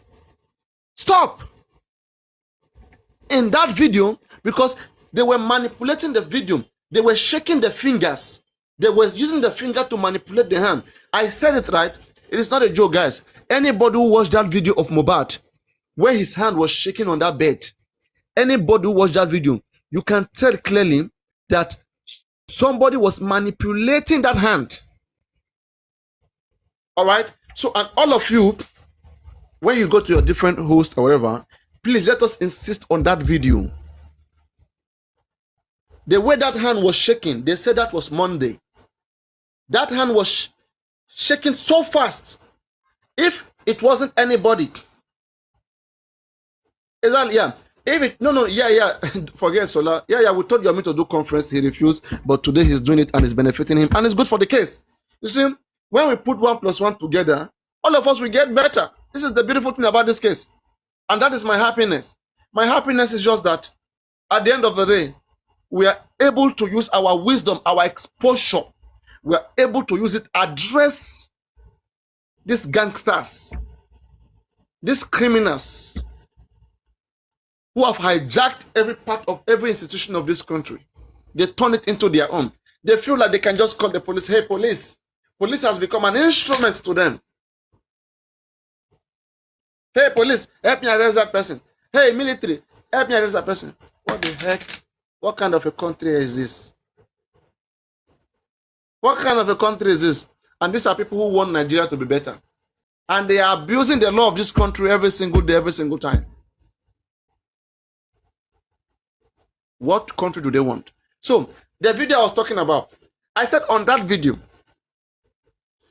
Stop. In that video, because they were manipulating the video, they were shaking the fingers. They were using the finger to manipulate the hand. I said it right. It is not a joke, guys. Anybody who watched that video of Mohbad, where his hand was shaking on that bed, anybody who watched that video, you can tell clearly that somebody was manipulating that hand. All right? So, and all of you, when you go to your different host or whatever, please let us insist on that video. The way that hand was shaking, they said that was Monday. That hand was shaking so fast. If it wasn't anybody, exactly, yeah. If it, forget Sola. Yeah, we told Yomi to do conference, he refused, but today he's doing it and it's benefiting him, and it's good for the case. You see, when we put 1 + 1 together, all of us will get better. This is the beautiful thing about this case. And that is my happiness. My happiness is just that at the end of the day, we are able to use our wisdom, our exposure. We are able to use it, address these gangsters, these criminals who have hijacked every part of every institution of this country. They turn it into their own. They feel like they can just call the police. Hey, police. Police has become an instrument to them. Hey, police, help me arrest that person. Hey, military, help me arrest that person. What the heck? What kind of a country is this? What kind of a country is this? And these are people who want Nigeria to be better. And they are abusing the law of this country every single day, every single time. What country do they want? So, the video I was talking about, I said on that video,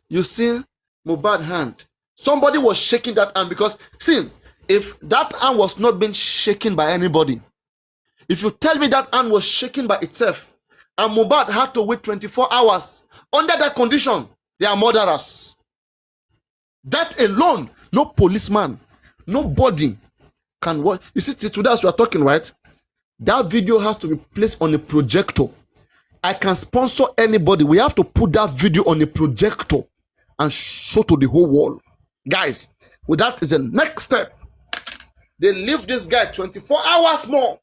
you see Mohbad's hand Somebody was shaking that hand because, see, if that hand was not being shaken by anybody, if you tell me that hand was shaken by itself, and Mohbad had to wait 24 hours under that condition, they are murderers. That alone, no policeman, nobody can watch. You see, today as we are talking, right? That video has to be placed on a projector. I can sponsor anybody. We have to put that video on a projector and show to the whole world. Guys, well, that is the next step. They leave this guy 24 hours more.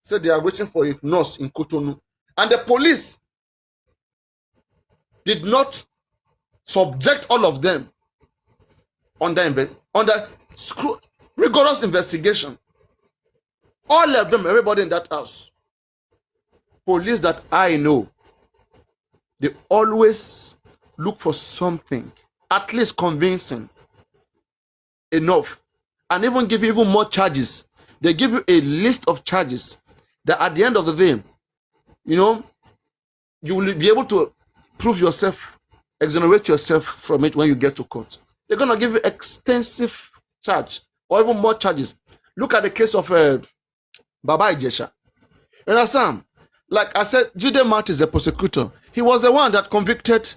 Said they are waiting for a nurse in Cotonou. And the police did not subject all of them under rigorous investigation. All of them, everybody in that house. Police that I know, they always look for something, at least convincing enough, and even give you even more charges. They give you a list of charges that at the end of the day, you know, you will be able to prove yourself, exonerate yourself from it when you get to court. They're going to give you extensive charge or even more charges. Look at the case of Baba Ijesha. You understand? Like I said, Jide Martin is a prosecutor. He was the one that convicted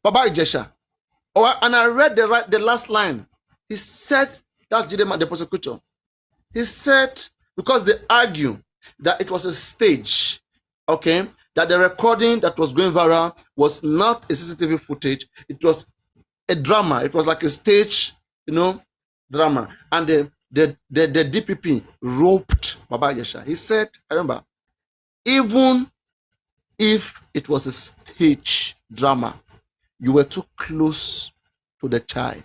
Baba Ijesha. And I read the last line. He said, that's Jide Martin, the prosecutor. He said, because they argue that it was a stage, okay, that the recording that was going viral was not a CCTV footage. It was a drama. It was like a stage, you know, drama. And the DPP roped Baba Ijesha. He said, I remember, even if it was a stage drama, you were too close to the child.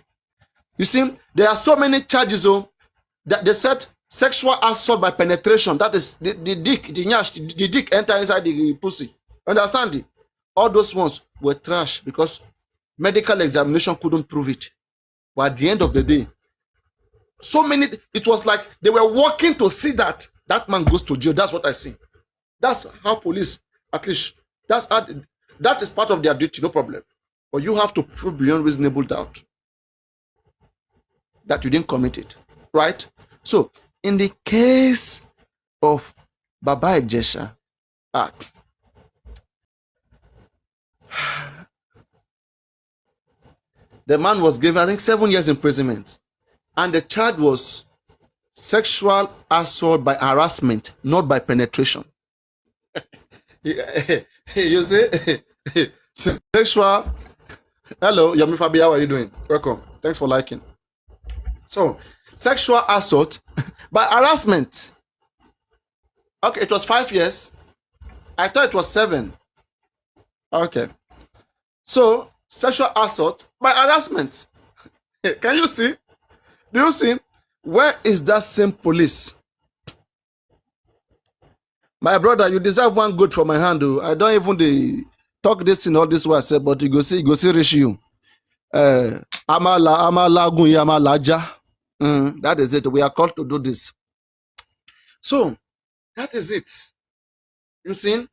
You see, there are so many charges that they said sexual assault by penetration. That is the dick enter inside the pussy. Understand it? All those ones were trash because medical examination couldn't prove it. But at the end of the day, so many, it was like they were working to see that man goes to jail. That's what I see. That's how police, at least, that is part of their duty, no problem. But you have to prove beyond reasonable doubt that you didn't commit it, right? So, in the case of Baba Ijesha, the man was given, I think, 7 years imprisonment. And the charge was sexual assault by harassment, not by penetration. You see? Sexual. Hello, Yomi Fabi, how are you doing? Welcome. Thanks for liking. So, sexual assault by harassment. Okay, it was 5 years. I thought it was 7. Okay. So, sexual assault by harassment. Can you see? Do you see? Where is that same police? My brother, you deserve one good from my hand. I don't even talk this in all this way I said, but you go see reach you. That is it. We are called to do this. So that is it. You see?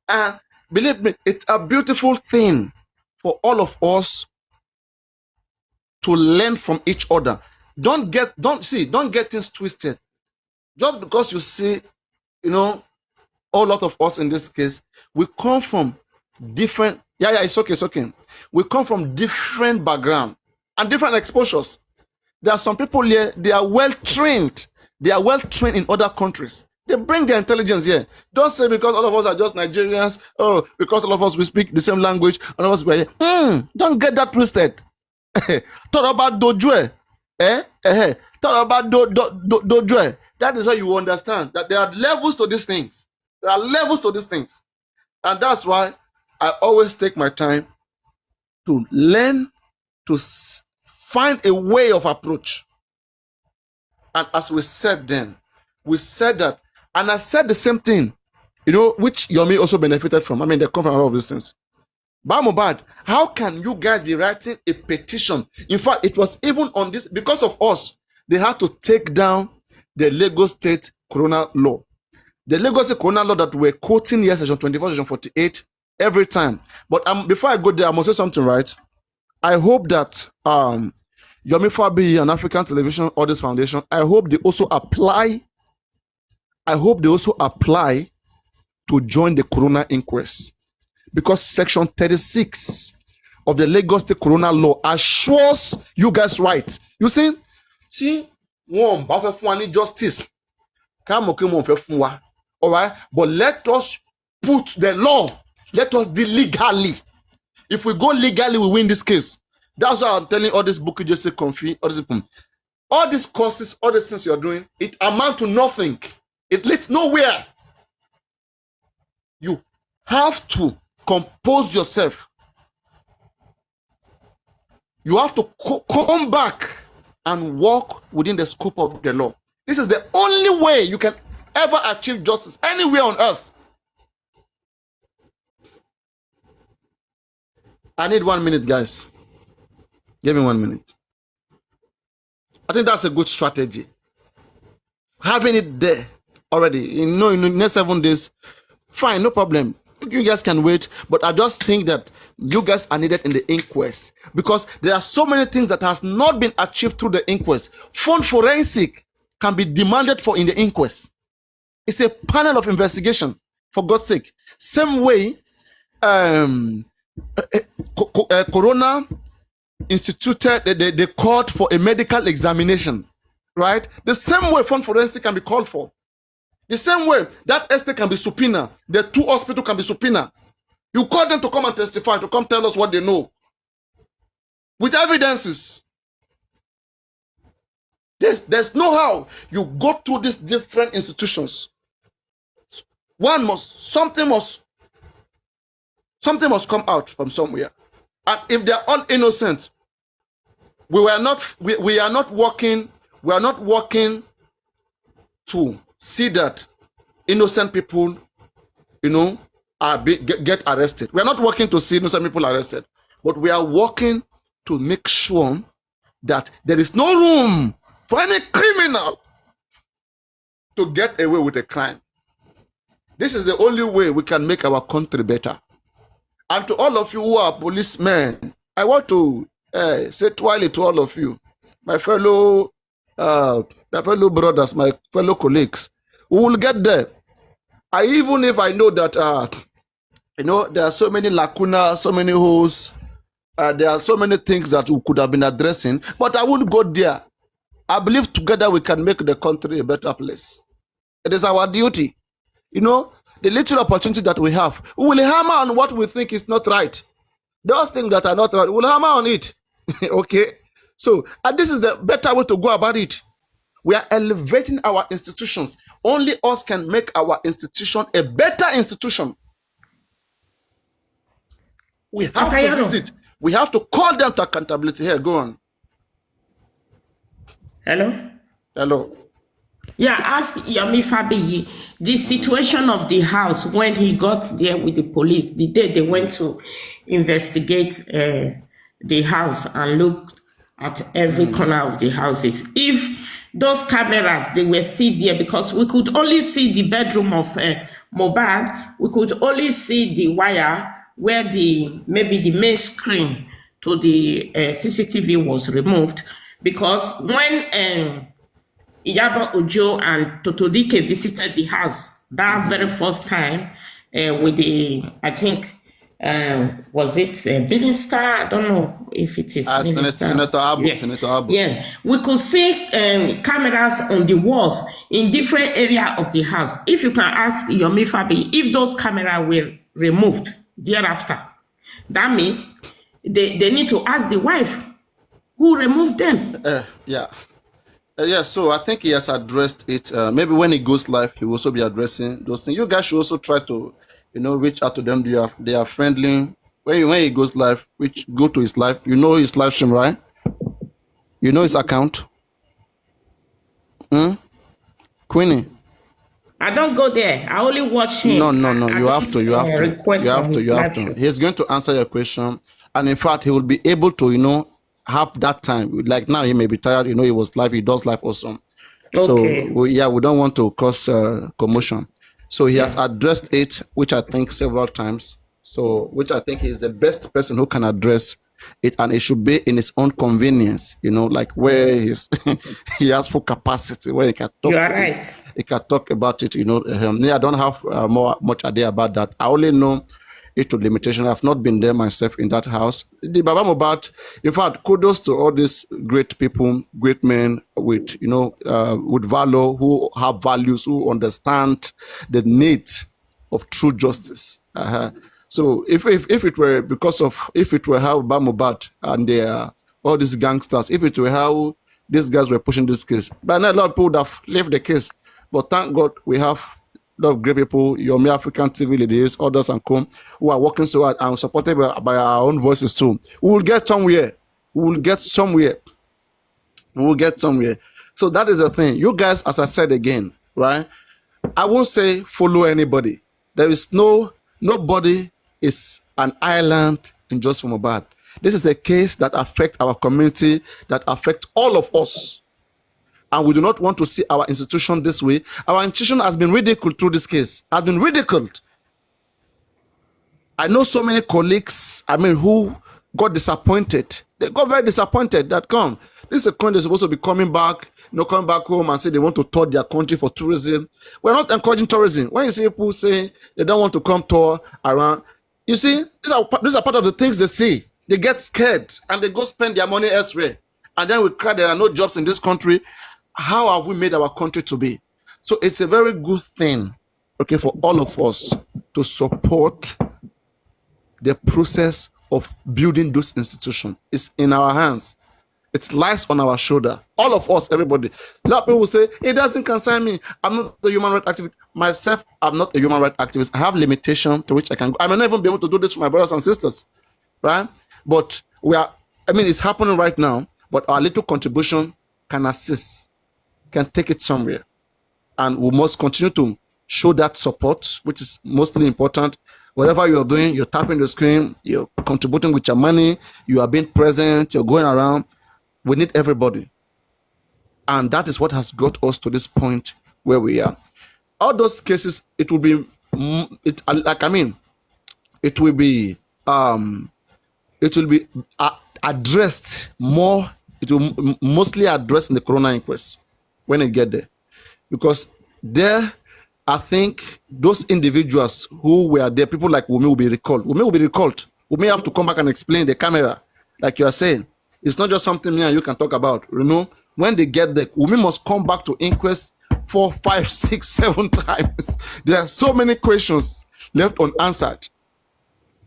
And believe me, it's a beautiful thing for all of us to learn from each other. Don't get things twisted. Just because you see, you know, a lot of us in this case, we come from different, it's okay. We come from different background and different exposures. There are some people here, they are well trained. They are well trained in other countries. They bring their intelligence here. Don't say because all of us are just Nigerians, because all of us we speak the same language, all of us were here. Don't get that twisted. Talk about Dojue. Talk about Dojue. That is how you understand that there are levels to these things. There are levels to these things. And that's why I always take my time to learn, to find a way of approach. And as we said then, we said that, and I said the same thing, you know, which Yomi also benefited from. I mean, they come from all of these things. Mohbad, how can you guys be writing a petition? In fact, it was even on this, because of us, they had to take down the Lagos State Corona Law. The Lagos State Corona Law that we're quoting here, section 24, section 48, every time. But before I go there, I must say something, right? I hope that Yomi Fabi and African Television Audit Foundation, I hope they also apply to join the Corona inquest, because Section 36 of the Lagos State Corona Law assures you guys right. You see one justice. All right, but let us put the law. Let us deal legally. If we go legally, we win this case. That's why I'm telling all this book just say confused. All these courses, all these things you're doing, it amount to nothing. It leads nowhere. You have to compose yourself. You have to come back and walk within the scope of the law. This is the only way you can ever achieve justice anywhere on earth. I need 1 minute, guys. Give me 1 minute. I think that's a good strategy. Having it there already, in the next 7 days, fine, no problem. You guys can wait, but I just think that you guys are needed in the inquest, because there are so many things that has not been achieved through the inquest. Phone forensic can be demanded for in the inquest. It's a panel of investigation, for God's sake. Same way, Corona instituted the called for a medical examination, right? The same way phone forensic can be called for. The same way that estate can be subpoena, the 2 hospitals can be subpoena. You call them to come and testify, to come tell us what they know. With evidences. There's no how you go through these different institutions. Something must come out from somewhere. And if they're all innocent, we are not working to see that innocent people, get arrested. We are not working to see innocent people arrested, but we are working to make sure that there is no room for any criminal to get away with a crime. This is the only way we can make our country better. And to all of you who are policemen, I want to say twirly to all of you, my fellow brothers, my fellow colleagues. We will get there. Even if I know that there are so many lacunas, so many holes, there are so many things that we could have been addressing, but I won't go there. I believe together we can make the country a better place. It is our duty. The little opportunity that we have, we will hammer on what we think is not right. Those things that are not right, we'll hammer on it. Okay? So, and this is the better way to go about it. We are elevating our institutions. Only us can make our institution a better institution. We have to visit. We have to call them to accountability. Here, go on. Hello. Yeah, ask Yomi Fabi the situation of the house when he got there with the police, the day they went to investigate the house and looked at every corner of the houses. If those cameras, they were still there, because we could only see the bedroom of Mohbad, we could only see the wire where maybe the main screen to the CCTV was removed, because when Iyabo Ojo and Totodike visited the house that very first time with I think, was it Minister? I don't know if it is Senator Abu. Yeah. Senator Abu. Yeah, we could see cameras on the walls in different areas of the house. If you can ask Yomi Fabi if those cameras were removed thereafter, that means they need to ask the wife who removed them. So I think he has addressed it. Maybe when he goes live, he will also be addressing those things. You guys should also try to, reach out to them. They are friendly. When he goes live, go to his live. You know his live stream, right? You know his account. Queenie. I don't go there. I only watch him. No. You have to. You have to. He's going to answer your question, and in fact, he will be able to, have that time. Like now, he may be tired. He was live. He does live also. Okay. So we don't want to cause commotion. So he has addressed it, which I think several times. So which I think he is the best person who can address and it should be in his own convenience, like where he has full capacity, where he can talk. You are right. He can talk about it, Me, I don't have much idea about that. I only know it to limitation. I've not been there myself in that house. The Baba Mohbad, in fact, kudos to all these great people, great men with, with valor, who have values, who understand the need of true justice. So if it were how Baba Mohbad and all these gangsters, if it were how these guys were pushing this case, by now a lot of people would have left the case. But thank God we have a lot of great people, Yomi African TV leaders, others and co, who are working so hard and supported by our own voices too. We will get somewhere. So that is the thing. You guys, as I said again, right? I won't say follow anybody. There is nobody is an island in Justice for Mohbad. This is a case that affects our community, that affects all of us. And we do not want to see our institution this way. Our institution has been ridiculed through this case, has been ridiculed. I know so many colleagues, who got disappointed. They got very disappointed that this is a country that's supposed to be coming back, coming back home and say they want to tour their country for tourism. We're not encouraging tourism. When you see people say they don't want to come tour around, you see, these are part of the things they see. They get scared and they go spend their money elsewhere. And then we cry there are no jobs in this country. How have we made our country to be? So it's a very good thing, for all of us to support the process of building those institutions. It's in our hands. It lies on our shoulder. All of us, everybody. A lot of people will say, it doesn't concern me. I'm not a human rights activist. Myself, I'm not a human rights activist. I have limitation to which I can go. I may not even be able to do this for my brothers and sisters, right? But it's happening right now, but our little contribution can assist, can take it somewhere. And we must continue to show that support, which is mostly important. Whatever you're doing, you're tapping the screen, you're contributing with your money, you are being present, you're going around. We need everybody. And that is what has got us to this point where we are. All those cases, it will be addressed more. It will mostly addressed in the coroner inquest when it get there, because there, I think those individuals who were there, people like Wunmi, will be recalled. Wunmi have to come back and explain the camera, like you are saying. It's not just something me and you can talk about. When they get there, Wunmi must come back to inquest 4, 5, 6, 7 times. There are so many questions left unanswered.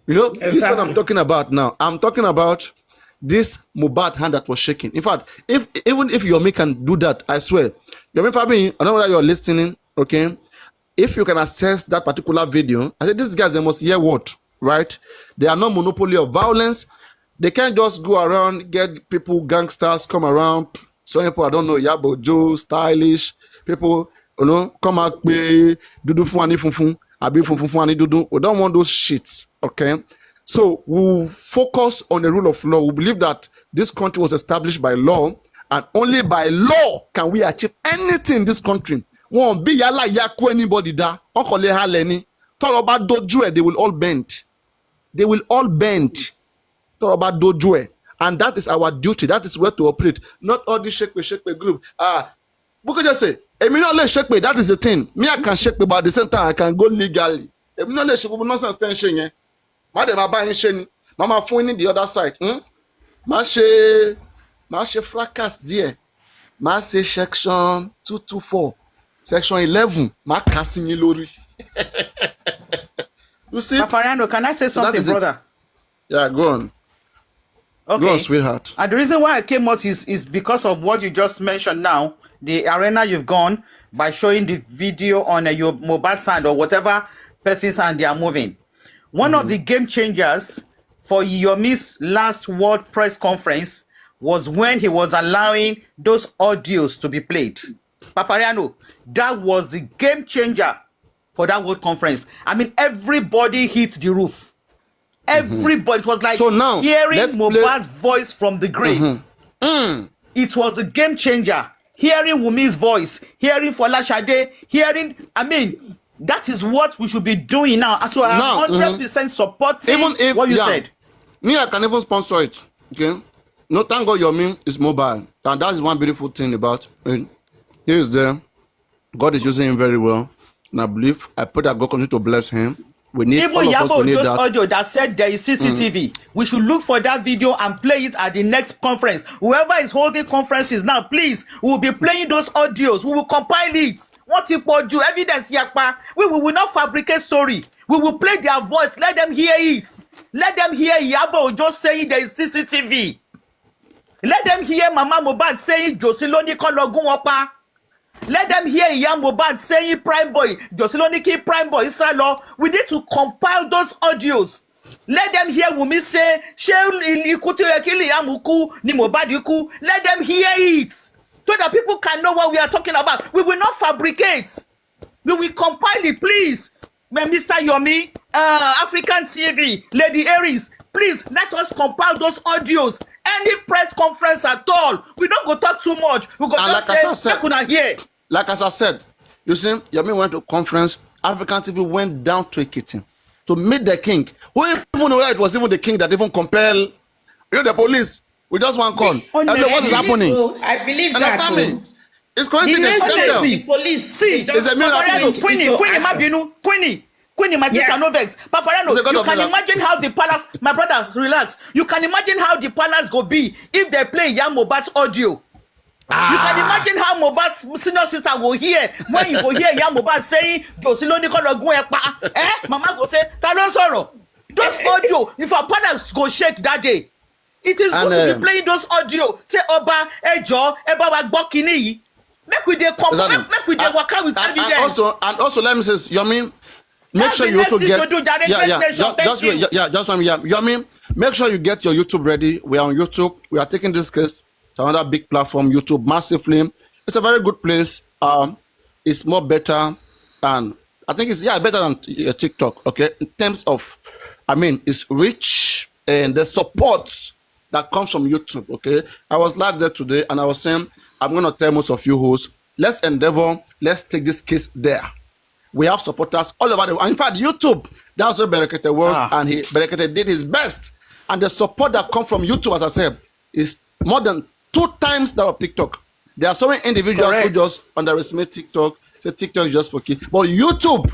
Exactly. This is what I'm talking about now. I'm talking about this Mohbad hand that was shaking. In fact, even if Yomi can do that, I swear, Yomi Fabi, I know whether you're listening, okay? If you can access that particular video, I said these guys, they must hear what, right? They are not monopoly of violence. They can't just go around, get people, gangsters come around. Some people, I don't know, Yabo Joe, stylish people, come out, dudu fuani funfun, abi funfun fuani dudu. We don't want those shits, okay? So we focus on the rule of law. We believe that this country was established by law, and only by law can we achieve anything in this country. Won't be yala yaku anybody da. Uncle Haleni. Toroba dojue, they will all bend. They will all bend. Toroba dojue. And that is our duty. That is where to operate. Not all this shake group. We could just say, let shake me. That is the thing. Me, I can shake me, but at the same time, I can go legally. Let shake me, nonsense tension. Madam, I buy shame. Mama phone the other side. Mashe fracas there. Ma say section 224. Section 11. Ma kasini lori. You see? Papariano, can I say something, brother? Yeah, go on. Okay. Go on, sweetheart. And the reason why I came out is because of what you just mentioned now, the arena you've gone by showing the video on your mobile side or whatever person's hand they are moving. One of the game changers for Yomi's last World Press Conference was when he was allowing those audios to be played. Papariano, that was the game changer for that World Conference. I mean, everybody hit the roof. Everybody, it was like so now, hearing Mohbad's voice from the grave. It was a game changer. Hearing Wumi's voice, hearing Folashade, that is what we should be doing now. So I'm 100% supporting what you said. Me, I can even sponsor it. Okay. No, thank God Yomi is mobile. And that's one beautiful thing about it. He is there. God is using him very well. And I believe, I pray that God continue to bless him. We need Even all of us, Yabo we need just that. audio that said there is CCTV. We should look for that video and play it at the next conference. Whoever is holding conferences now, please, we will be playing those audios. We will compile it. What if you evidence yakpa? We will not fabricate story. We will play their voice. Let them hear it. Let them hear Yabo just saying there is CCTV. Let them hear Mama Mohbad saying Josiloni Kologun Opa. Let them hear Iya Mohbad saying Prime Boy, Josiloni ki Prime Boy Isalo. We need to compile those audios. Let them hear Wumi say, Ikuti Yakili Yamuku, ni Mohbad Yuku. Let them hear it. So that people can know what we are talking about. We will not fabricate. We will compile it, please. Mr. Yomi, African TV, Lady Aries, please let us compile those audios. Any press conference at all, we don't go talk too much. We go And just like say, as I said- "Make una hear." Like as I said, you see, Yomi went to conference. African TV went down to Ekiti to meet the king. Who even knew it was even the king that even compelled the police with just one call. What is happening? I believe that. Understand me? It's The coincidence. next Tell day, them. the police. See, just it's a miracle. Paparano, went into Queenie, action. Mabinu, Queenie, my sister, Yeah. no vex. Paparano, It's a God you of can miracle. imagine how the palace, my brother, relax. You can imagine how the palace go be if they play Iya Mohbad's audio. You can imagine how Mohbad's senior sister will hear when you go hear Iya Mohbad saying, Josiloni Kologun Epa. Mama go say, ta ló sọ̀rọ̀. Those audio, if our palace go shake that day, it is And, good to be playing those audio. Say, Oba, Ejo, Eba wa gbọ́ kinní yìí. Make we dey Exactly. make we dey waka with and evidence. also, let me say, Yomi, make That's sure the you next also thing get to do, direct nation. Thank just you. just one, Yomi, make sure you get your YouTube ready. We are on YouTube. We are taking this case to another big platform, YouTube, massively. It's a very good place. It's more better, and I think it's better than TikTok. Okay, in terms of, I mean, it's rich and the support that comes from YouTube. Okay, I was live there today, and I was saying, I'm gonna tell most of you hosts, let's endeavor, let's take this case there. We have supporters all over the world. In fact, YouTube, that's where Berekete was, and Berekete did his best. And the support that comes from YouTube, as I said, is more than 2 times that of TikTok. There are so many individuals Correct. who just underestimate TikTok, say TikTok is just for kids. But YouTube,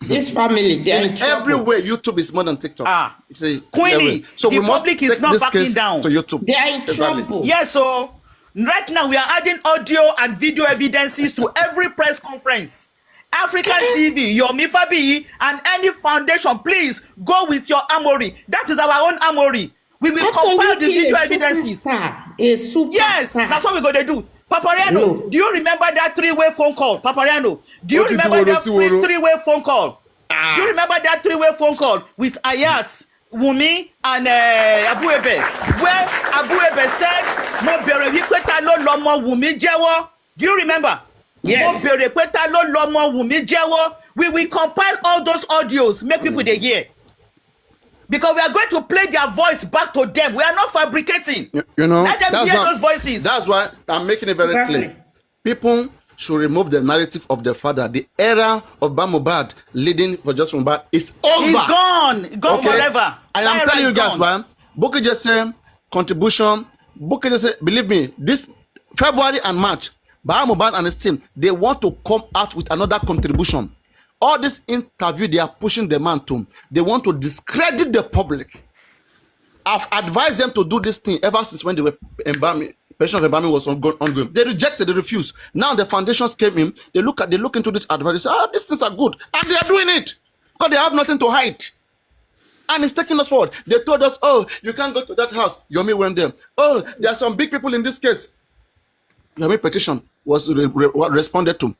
This family, they're in trouble. everywhere, YouTube is more than TikTok. You see, Queenie, everywhere. So the we must public is take not this backing case down. to YouTube. They are in Exactly. trouble. Yes, so right now we are adding audio and video evidences to every press conference. African TV, Yomi Fabiyi, and any foundation, please go with your armory. That is our own armory. We will After compile you the kill video a evidences. superstar, a superstar. Yes, that's what we're going to do. Papariano, No. do you remember that 3-way phone call? Papariano, do you What did remember you that wanna see, Woro? 3-way phone call? Do you remember that 3-way phone call with Ayat, Wumi, and Abu Ebe? Where Abu Ebe said, Mo bẹ̀rẹ̀ wípé ta ló lọ́mọ Wumi jẹ́wọ́. Do you remember? Yeah. Mo bẹ̀rẹ̀ pé ta ló lọ́mọ Wumi jẹ́wọ́. We will compile all those audios, make people dey hear. Because we are going to play their voice back to them. We are not fabricating. You know, Let them hear those voices. That's why I'm making it very Exactly. clear. People should remove the narrative of the father. The era of Mohbad leading for Justice Mohbad is over. It's gone forever. I am That telling era you is guys, gone. man. Bukky just say contribution. Bukky just say, believe me, this February and March, Mohbad and his team, they want to come out with another contribution. All this interview they are pushing the man to, they want to discredit the public. I've advised them to do this thing ever since when they were embalming. Petition of embalming was ongoing. They rejected, they refused. Now the foundations came in. They look into this advice. They say, these things are good, and they are doing it because they have nothing to hide. And it's taking us forward. They told us, oh, you can't go to that house. Yomi went there. Oh, there are some big people in this case. Yomi petition was responded to.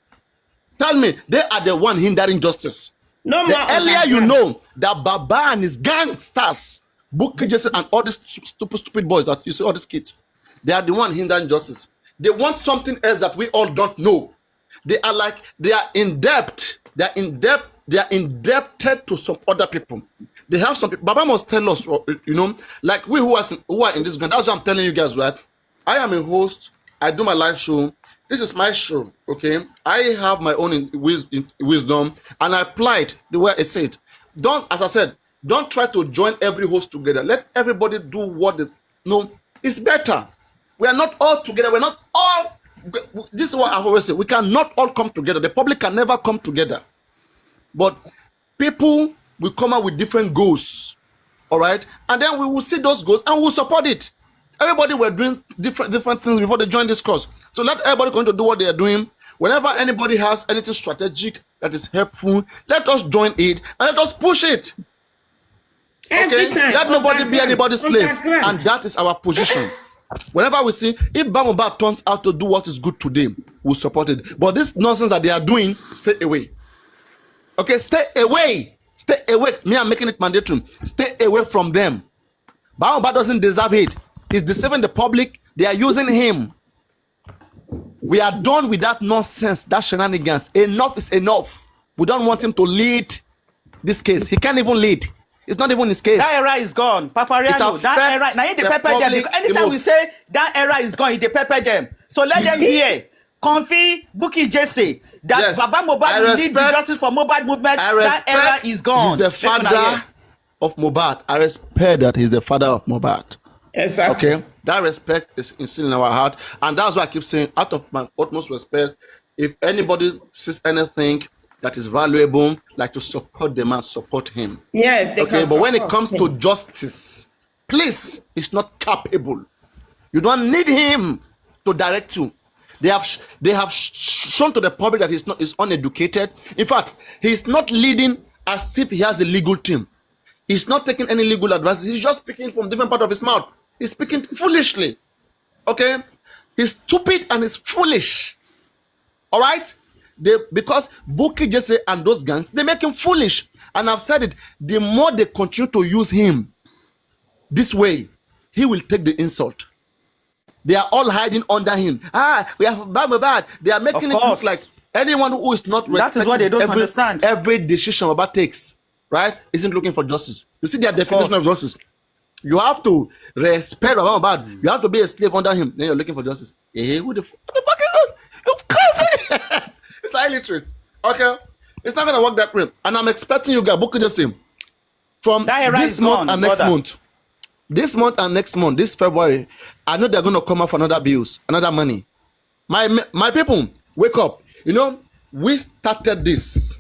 Tell me, they are the one hindering justice. No The more earlier you underground. know that Baba and his gangsters, Bukky Jesse and all these stupid boys that you see, all these kids, they are the one hindering justice. They want something else that we all don't know. They are in debt. They are indebted to some other people. They have some people. Baba must tell us, like we who are in this ground. That's what I'm telling you guys, right? I am a host. I do my live show. This is my show, okay? I have my own wisdom, and I apply it the way I said. As I said, Don't try to join every host together. Let everybody do what they know is better. We are not all together. We're not all. This is what I've always said. We cannot all come together. The public can never come together. But people will come out with different goals. All right? And then we will see those goals and we'll support it. Everybody were doing different things before they joined this cause. So let everybody continue to do what they are doing. Whenever anybody has anything strategic that is helpful, let us join it and let us push it. Okay? Let nobody be anybody's slave. And that is our position. Whenever we see if Bamubad turns out to do what is good today, we'll support it. But this nonsense that they are doing, stay away. Okay, stay away. Stay away. Me, I'm making it mandatory. Stay away from them. Bamubad doesn't deserve it. He's deceiving the public. They are using him. We are done with that nonsense, that shenanigans. Enough is enough. We don't want him to lead this case. He can't even lead. It's not even his case. That era is gone. Papariano, that era. Now he pepper them. Anytime we say that era is gone, he pepper them. So let them hear. Comfy, Bukky Jesse, that yes, Baba Mohbad will lead the justice for Mohbad movement. That era is gone. He's the father of Mohbad. I respect that he's the father of Mohbad. Exactly. Okay, that respect is instilled in our heart, and that's why I keep saying, out of my utmost respect, if anybody sees anything that is valuable, like to support the man, support him. Yes, okay, but when it comes to justice, please, he's not capable. You don't need him to direct you. They have shown to the public that he's uneducated. In fact, he's not leading as if he has a legal team. He's not taking any legal advice. He's just speaking from different part of his mouth. He's speaking foolishly. Okay? He's stupid and he's foolish. All right? Because Bukky Jesse and those gangs, they make him foolish. And I've said it, the more they continue to use him this way, he will take the insult. They are all hiding under him. We have bad. They are making it look like anyone who is not respecting that is what they don't understand. Every decision Mohbad takes, right, isn't looking for justice. You see their definition of justice. You have to respect Mohbad. You have to be a slave under him. Then you're looking for justice. Hey, who the fuck is this? You're crazy. It's illiterate. Okay? It's not going to work that way. And I'm expecting you guys, Bukky Jesse, from this month and next month. This month and next month, this February, I know they're going to come up for another bills, another money. My people, wake up. You know, we started this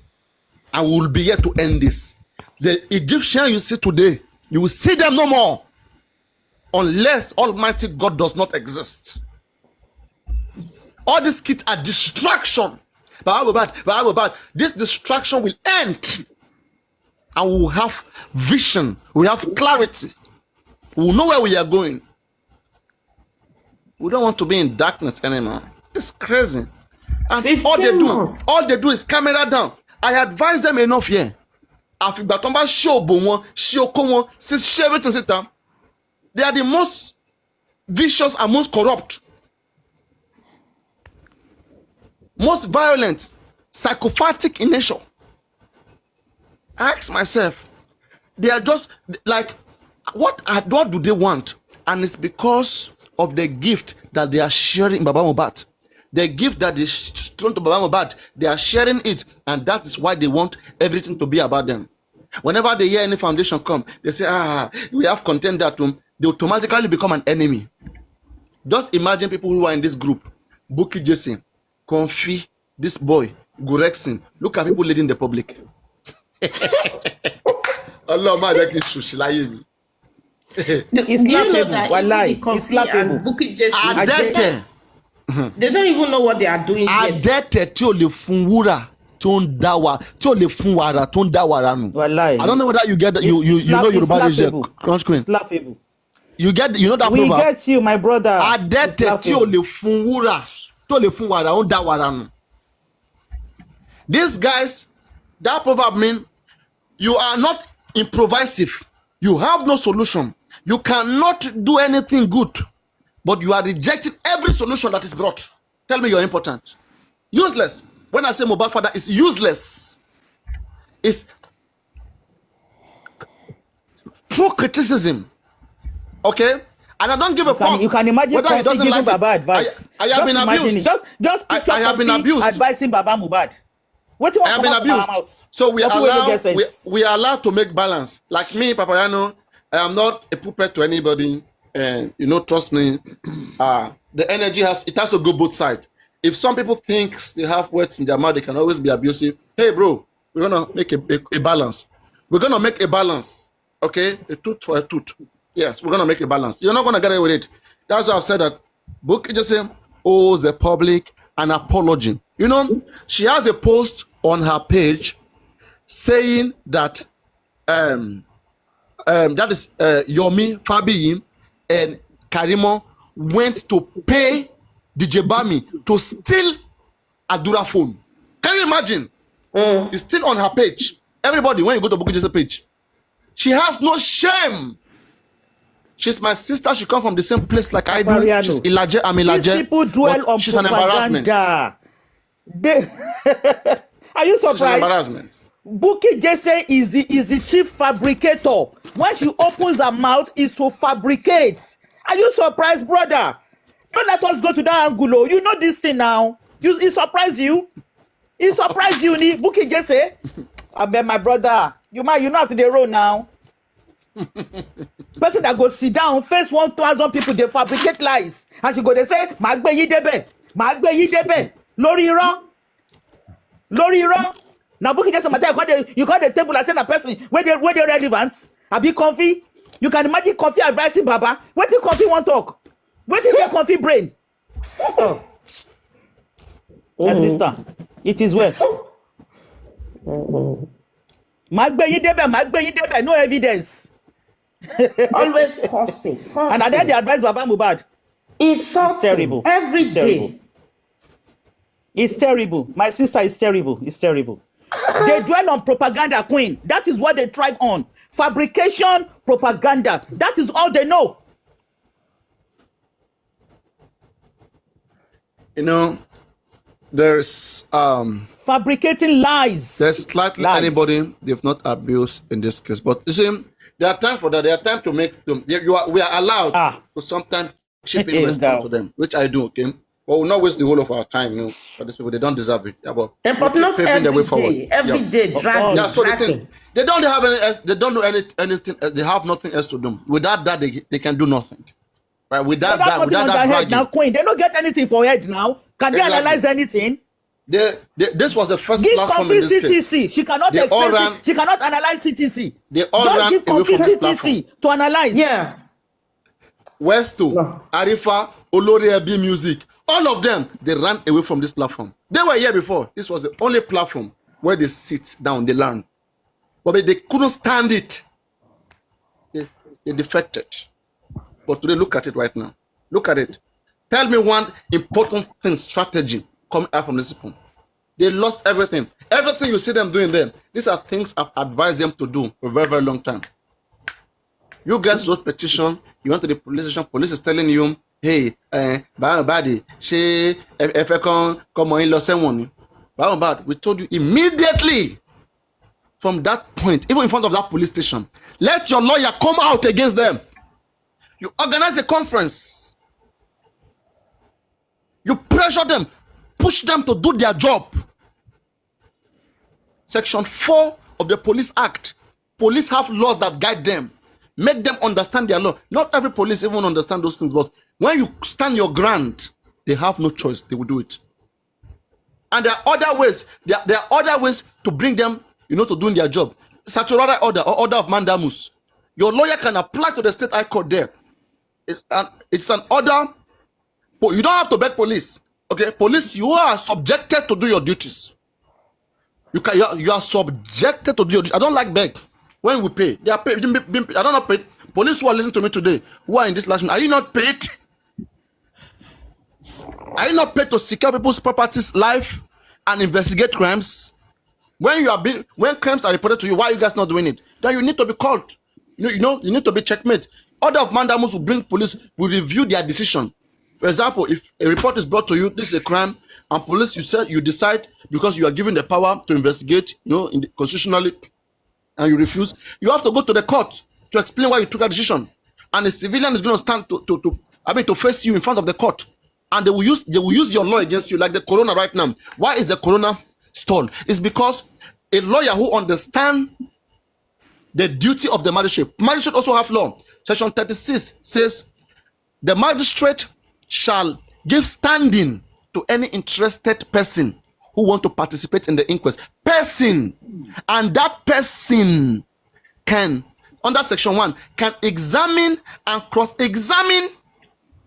and we will be here to end this. The Egyptian you see today, you will see them no more unless Almighty God does not exist. All these kids are distraction. But this distraction will end and we will have vision, we have clarity. We know where we are going. We don't want to be in darkness anymore. It's crazy. And all they do is camera down. I advise them enough here. They are the most vicious and most corrupt, most violent, psychopathic in nature. I ask myself, they are just like, what do they want? And it's because of the gift that they are sharing Baba Mohbad. The gift that is shown to Baba Mohbad, they are sharing it, and that is why they want everything to be about them. Whenever they hear any foundation come, they say, we have content that room. They automatically become an enemy. Just imagine people who are in this group. Bukky Jesse, Comfy, this boy, Gurexin. Look at people leading the public. Allah, my God, It's laughable. Wallahi, it's laughable. Bukky Jesse, they don't even know what they are doing. Adete tí ó lè fún wúrà tó ń dá wa, tí ó lè fún wàrà tó ń dá wàrà nù. Wallahi. I don't know whether you get that. You know Yoruba is crunch queen. It's laughable. You know that we proverb. We get you, my brother. Adete tí ó lè fún wúrà tó lè fún wàrà ó ń dá wàrà nù. These guys, that proverb means you are not improvisive. You have no solution. You cannot do anything good, but you are rejecting every solution that is brought. Tell me you're important. Useless. When I say Mohbad father, it's useless. It's true criticism. Okay? And I don't give a fuck. You can imagine whether he doesn't like Baba advice. I have been abused. Just picture I have been abused. Advising Baba Mohbad. What you I want have to been come out from our abused. mouth? So we People wey no allow get sense. we are allowed to make balance. Like me, Papayano, I am not a puppet to anybody, and trust me. The energy has to go both sides. If some people think they have words in their mouth, they can always be abusive. Hey, bro, we're gonna make a balance. We're gonna make a balance. Okay, a tooth for a tooth. Yes, we're gonna make a balance. You're not gonna get away with it. That's why I've said that Bukky Jesse owes the public an apology. She has a post on her page saying that that is Yomi Fabiyi and Karimo went to pay DJ Bami to steal Adura phone. Can you imagine? It's still on her page. Everybody, when you go to Bukky Jesse page, she has no shame. She's my sister. She comes from the same place like I do. Mariano, She's Ilaje. I'm Ilaje. these people dwell on she's an embarrassment. propaganda. They are you She's an surprised? embarrassment. Bukky Jesse is the chief fabricator. When she opens her mouth, is to fabricate. Are you surprised, brother? Don't let us go to that angle. Oh. You know this thing now. It surprised you. It surprised you, ni Bukky Jesse. I bet my brother. You know as they roll now. Person that go sit down face 1,000 people, they fabricate lies, and she go they say magbe yi debe lórí irọ́. Now Bukky Jesse matter you call the table and say na person where they relevant. Abi Comfy, you can imagine Comfy advising Baba. Wetin Comfy wan talk? Wetin dey Comfy brain? Oh, my sister, it is well. Magbe yi debe, no evidence. Always cursing. And I then they advise Baba Mohbad. It's terrible. Every It's day. terrible. It's terrible. My sister is terrible. It's terrible. They dwell on propaganda, queen. That is what they thrive on. Fabrication, propaganda. That is all they know. There's Fabricating lies. slightly Lies. anybody they've not abused in this case, but you see, there are time for that. There are time to make them. We are allowed to sometimes chip in response to them, which I do. Okay, but we'll not waste the whole of our time. For these people, they don't deserve it. Yeah, but But not paving the way forward. every day, dragging. Yeah, so dragging. they don't have any else, they don't know anything else, they have nothing else to do. Without that, they can do nothing. Right? Without that head bragging, now, queen. They don't get anything for head now. Can they Exactly. analyze anything? this was the first Give platform in Comfy this case. CTC. She cannot They all explain. ran- She cannot analyze CTC. They all Just ran give away Comfy from this CTC to analyze. Yeah. Westo, No. Arifa, Olori Ebi Music, all of them, they ran away from this platform. They were here before. This was the only platform where they sit down, they learn. But they couldn't stand it. They defected. But today, look at it right now. Look at it. Tell me one important thing, strategy coming out from this people. They lost everything. Everything you see them doing there, these are things I've advised them to do for a very, very long time. You guys wrote petition, you went to the police station, police is telling you, hey, bad, she, if I come on in Los Angeles, bad. We told you immediately from that point, even in front of that police station, let your lawyer come out against them. You organize a conference. You pressure them, push them to do their job. Section 4 of the Police Act. Police have laws that guide them. Make them understand their law. Not every police even understand those things, but when you stand your ground, they have no choice. They will do it. And there are other ways. There are other ways to bring them, to doing their job. Statutory order or order of mandamus. Your lawyer can apply to the state high court there. It's an order. You don't have to beg police. Okay, police, you are subjected to do your duties. You are subjected to do your duties. I don't like beg. When we pay, they are paid. I don't know paid. Police who are listening to me today, who are in this last, are you not paid? Are you not paid to secure people's properties, life, and investigate crimes? When crimes are reported to you, why are you guys not doing it? Then you need to be called. You need to be checkmate. Order of mandamus will bring police, will review their decision. For example, if a report is brought to you, this is a crime, and police, you decide because you are given the power to investigate, constitutionally, and you refuse, you have to go to the court to explain why you took that decision. And a civilian is going to stand to face you in front of the court, and they will use your law against you, like the corona right now. Why is the corona stalled? It's because a lawyer who understands the duty of the magistrate also have law. Section 36 says the magistrate shall give standing to any interested person who want to participate in the inquest. And that person can, under section 1, can examine and cross-examine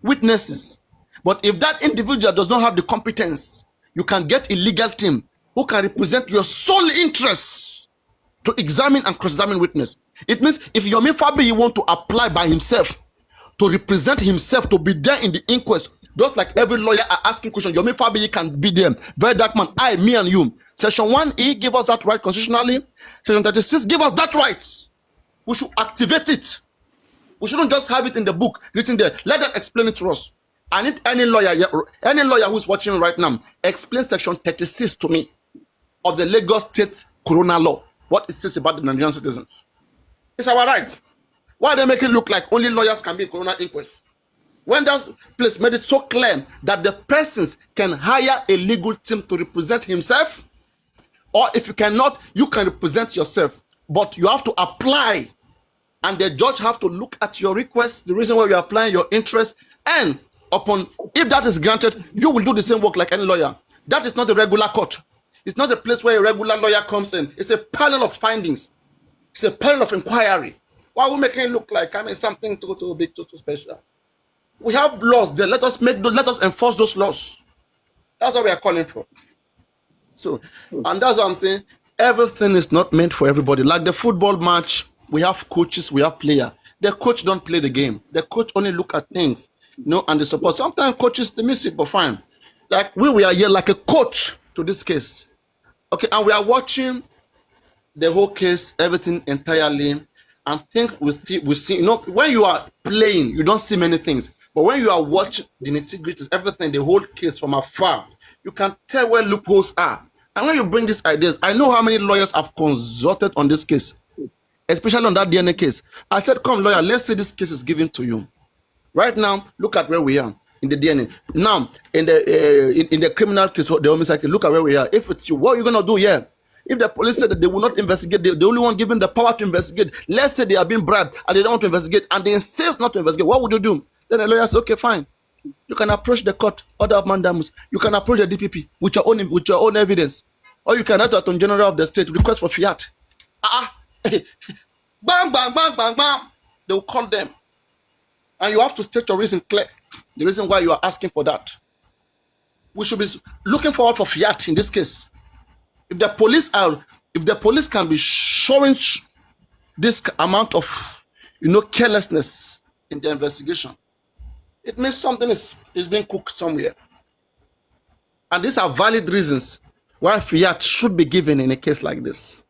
witnesses. But if that individual does not have the competence, you can get a legal team who can represent your sole interests to examine and cross-examine witness. It means if Yomi Fabiyi want to apply by himself to represent himself, to be there in the inquest, just like every lawyer are asking questions, Yomi Fabiyi can be there. Very dark man, I, me and you. Section 1E give us that right constitutionally. Section 36 give us that right. We should activate it. We shouldn't just have it in the book written there. Let them explain it to us. I need any lawyer who's watching right now, explain section 36 to me of the Lagos State Corona Law. What it says about the Nigerian citizens. It's our right. Why they make it look like only lawyers can be in Corona inquest? When that place made it so clear that the persons can hire a legal team to represent himself, or if you cannot, you can represent yourself, but you have to apply, and the judge have to look at your request, the reason why you're applying, your interest, and if that is granted, you will do the same work like any lawyer. That is not a regular court. It's not a place where a regular lawyer comes in. It's a panel of findings. It's a panel of inquiry. Why are we making it look like something too big, too special? We have laws there. Let us enforce those laws. That's what we are calling for. So, and that's what I'm saying. Everything is not meant for everybody. Like the football match, we have coaches, we have players. The coach don't play the game. The coach only look at things, and the support. Sometimes coaches, they miss it, but fine. Like we are here like a coach to this case. Okay, and we are watching the whole case, everything entirely, and think we see, when you are playing, you don't see many things. But when you are watching the nitty-gritties, everything, the whole case from afar, you can tell where loopholes are. And when you bring these ideas, I know how many lawyers have consulted on this case, especially on that DNA case. I said, come lawyer, let's say this case is given to you. Right now, look at where we are in the DNA. Now, in the criminal case, the homicide case, look at where we are. If it's you, what are you going to do here? If the police said that they will not investigate, the only one given the power to investigate, let's say they are being bribed and they don't want to investigate, and they insist not to investigate, what would you do? Then the lawyer says, okay, fine. You can approach the court, order of mandamus. You can approach the DPP with your own evidence. Or you can write to the Attorney General of the state, request for fiat. Bang, bang, bang, bang, bang. They will call them. And you have to state your reason clear. The reason why you are asking for that. We should be looking forward for fiat in this case. If the police can be showing this amount of carelessness in the investigation, it means something is being cooked somewhere. And these are valid reasons why fiat should be given in a case like this.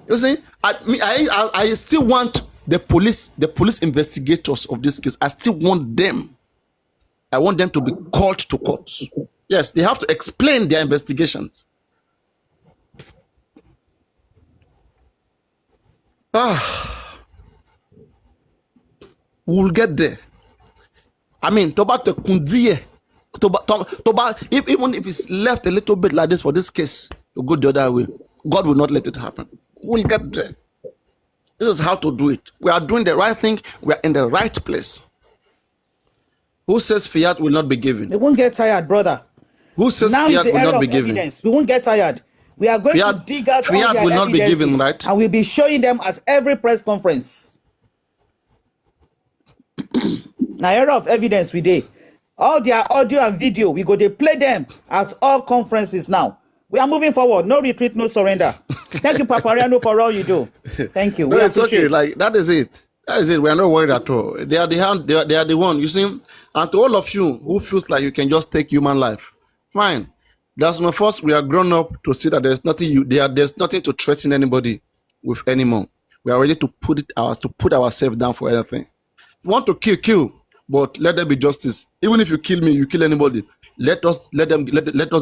You see, I still want the police investigators of this case. I still want them. I want them to be called to court. Yes, they have to explain their investigations. We'll get there. I mean, Toba, even if it's left a little bit like this for this case to go the other way, God will not let it happen. We'll get there. This is how to do it. We are doing the right thing. We are in the right place. Who says fiat will not be given? They won't get tired, brother. Who says now fiat is the will era not be of given? evidence. We won't get tired. We are going to dig out all fiat their will not be given, right? and we'll be showing them at every press conference. Now, era of evidence we did. All their audio and video, we go to play them at all conferences now. We are moving forward. No retreat, no surrender. Thank you, Papariano, for all you do. Thank you. No, it's okay. Like that is it. That is it. We are not worried at all. They are the hand. They are the one. You see, and to all of you who feels like you can just take human life, fine. That's my first. We are grown up to see that there's nothing. There's nothing to threaten anybody with anymore. We are ready to put ourselves down for anything. If you want to kill, but let there be justice. Even if you kill me, you kill anybody. Let us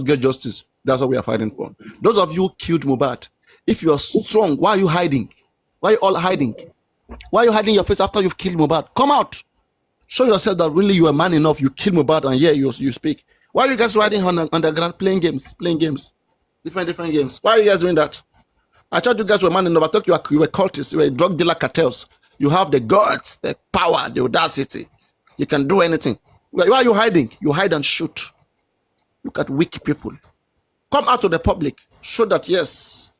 get justice. That's what we are fighting for. Those of you who killed Mohbad, if you are strong, why are you hiding? Why are you all hiding? Why are you hiding your face after you've killed Mohbad? Come out. Show yourself that really you are man enough. You kill Mohbad and yeah, you speak. Why are you guys riding on underground playing games? Different games. Why are you guys doing that? I thought you guys were man in overtalk. You were cultists. You were drug dealer cartels. You have the guts, the power, the audacity. You can do anything. Why are you hiding? You hide and shoot. Look at weak people. Come out to the public. Show that yes,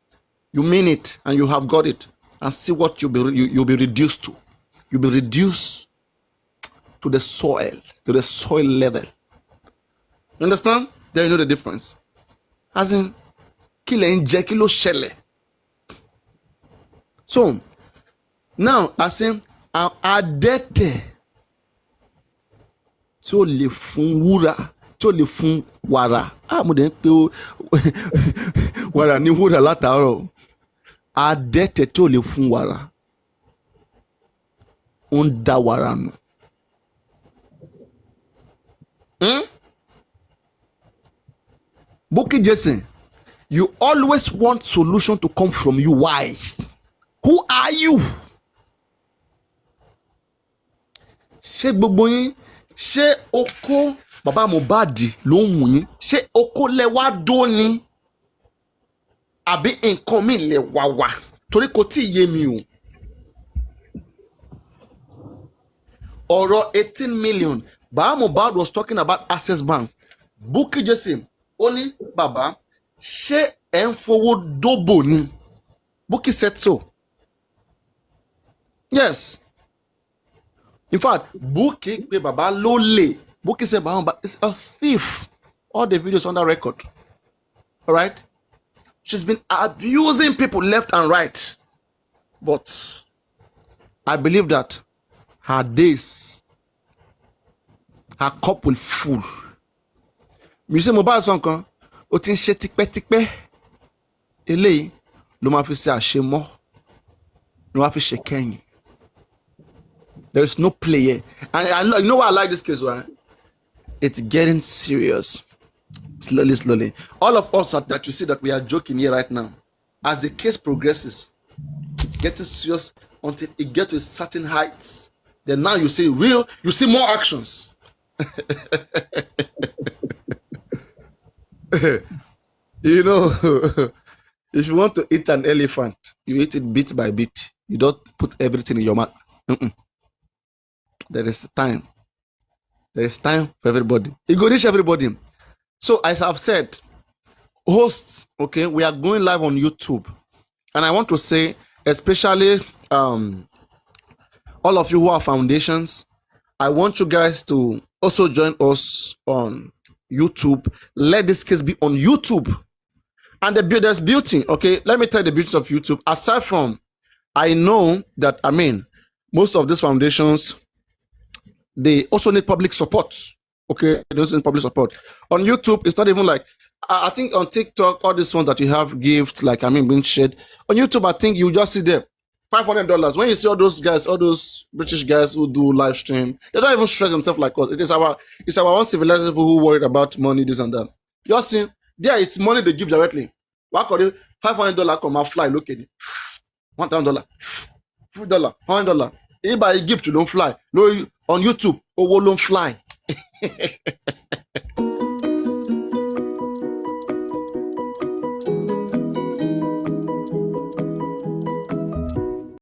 you mean it and you have got it, and see what you'll be reduced to. You'll be reduced to the soil level. You understand? Then you know the difference. As in, kilo shele. So now I say adete tí ó lè fún wúrà, tí ó lè fún wàrà. Mo dẹ̀ ń pè wàrà ní wúrà látàárọ̀. Adẹ́tẹ̀ tí ó lè fún wàrà, ó ń dá wàrà nù. Bukky Jesse, you always want solution to come from you. Why? Who are you? Ṣé gbogbo yín, ṣé oko bàbá Mohbad ló ń wù yín? Ṣé oko lẹ wá dó ni? Àbí nǹkan mi lẹ wá wá? Torí kò tí ì yé mi o. Ọ̀rọ̀ 18 million. Bàbá Mohbad was talking about Access Bank. Bukky Jesse, ó ní bàbá, ṣé ẹ̀ ń fowó dóbò ni? Bukky said so. Yes. In fact, Bukky pé bàbá lólè. Bukky said bàbá is a thief. All the videos on that record. All right? She's been abusing people left and right. But I believe that her days, her cup will full. You see, Mohbad song kan, ó ti ń ṣe tipẹ́tipẹ́. Eléyìí ló máa fi ṣe àṣemọ́. Ló máa fi ṣe kẹ́yìn. There is no play here. And you know why I like this case, right? It's getting serious. Slowly. All of us that you see that we are joking here right now, as the case progresses, getting serious until it gets to a certain height. Then now you see more actions. You know, if you want to eat an elephant, you eat it bit by bit. You don't put everything in your mouth. There is time. There is time for everybody. It will reach everybody. So as I've said, hosts, okay, we are going live on YouTube. And I want to say, especially all of you who are foundations, I want you guys to also join us on YouTube. Let this case be on YouTube. And there's beauty, okay? Let me tell you the beauty of YouTube. Aside from, I know that, most of these foundations, they also need public support. Okay, they also need public support. On YouTube, it's not even like, I think on TikTok, all these ones that you have gifts, like, being shared. On YouTube, I think you just see there, $500. When you see all those guys, all those British guys who do live stream, they don't even stress themselves like us. It's our own civilized people who worried about money, this and that. You see, there it's money they give directly. What could you $500 come out fly? Look at it. $1,000, $50, $100. If I gift, you don't fly. No, on YouTube, oh, don't fly.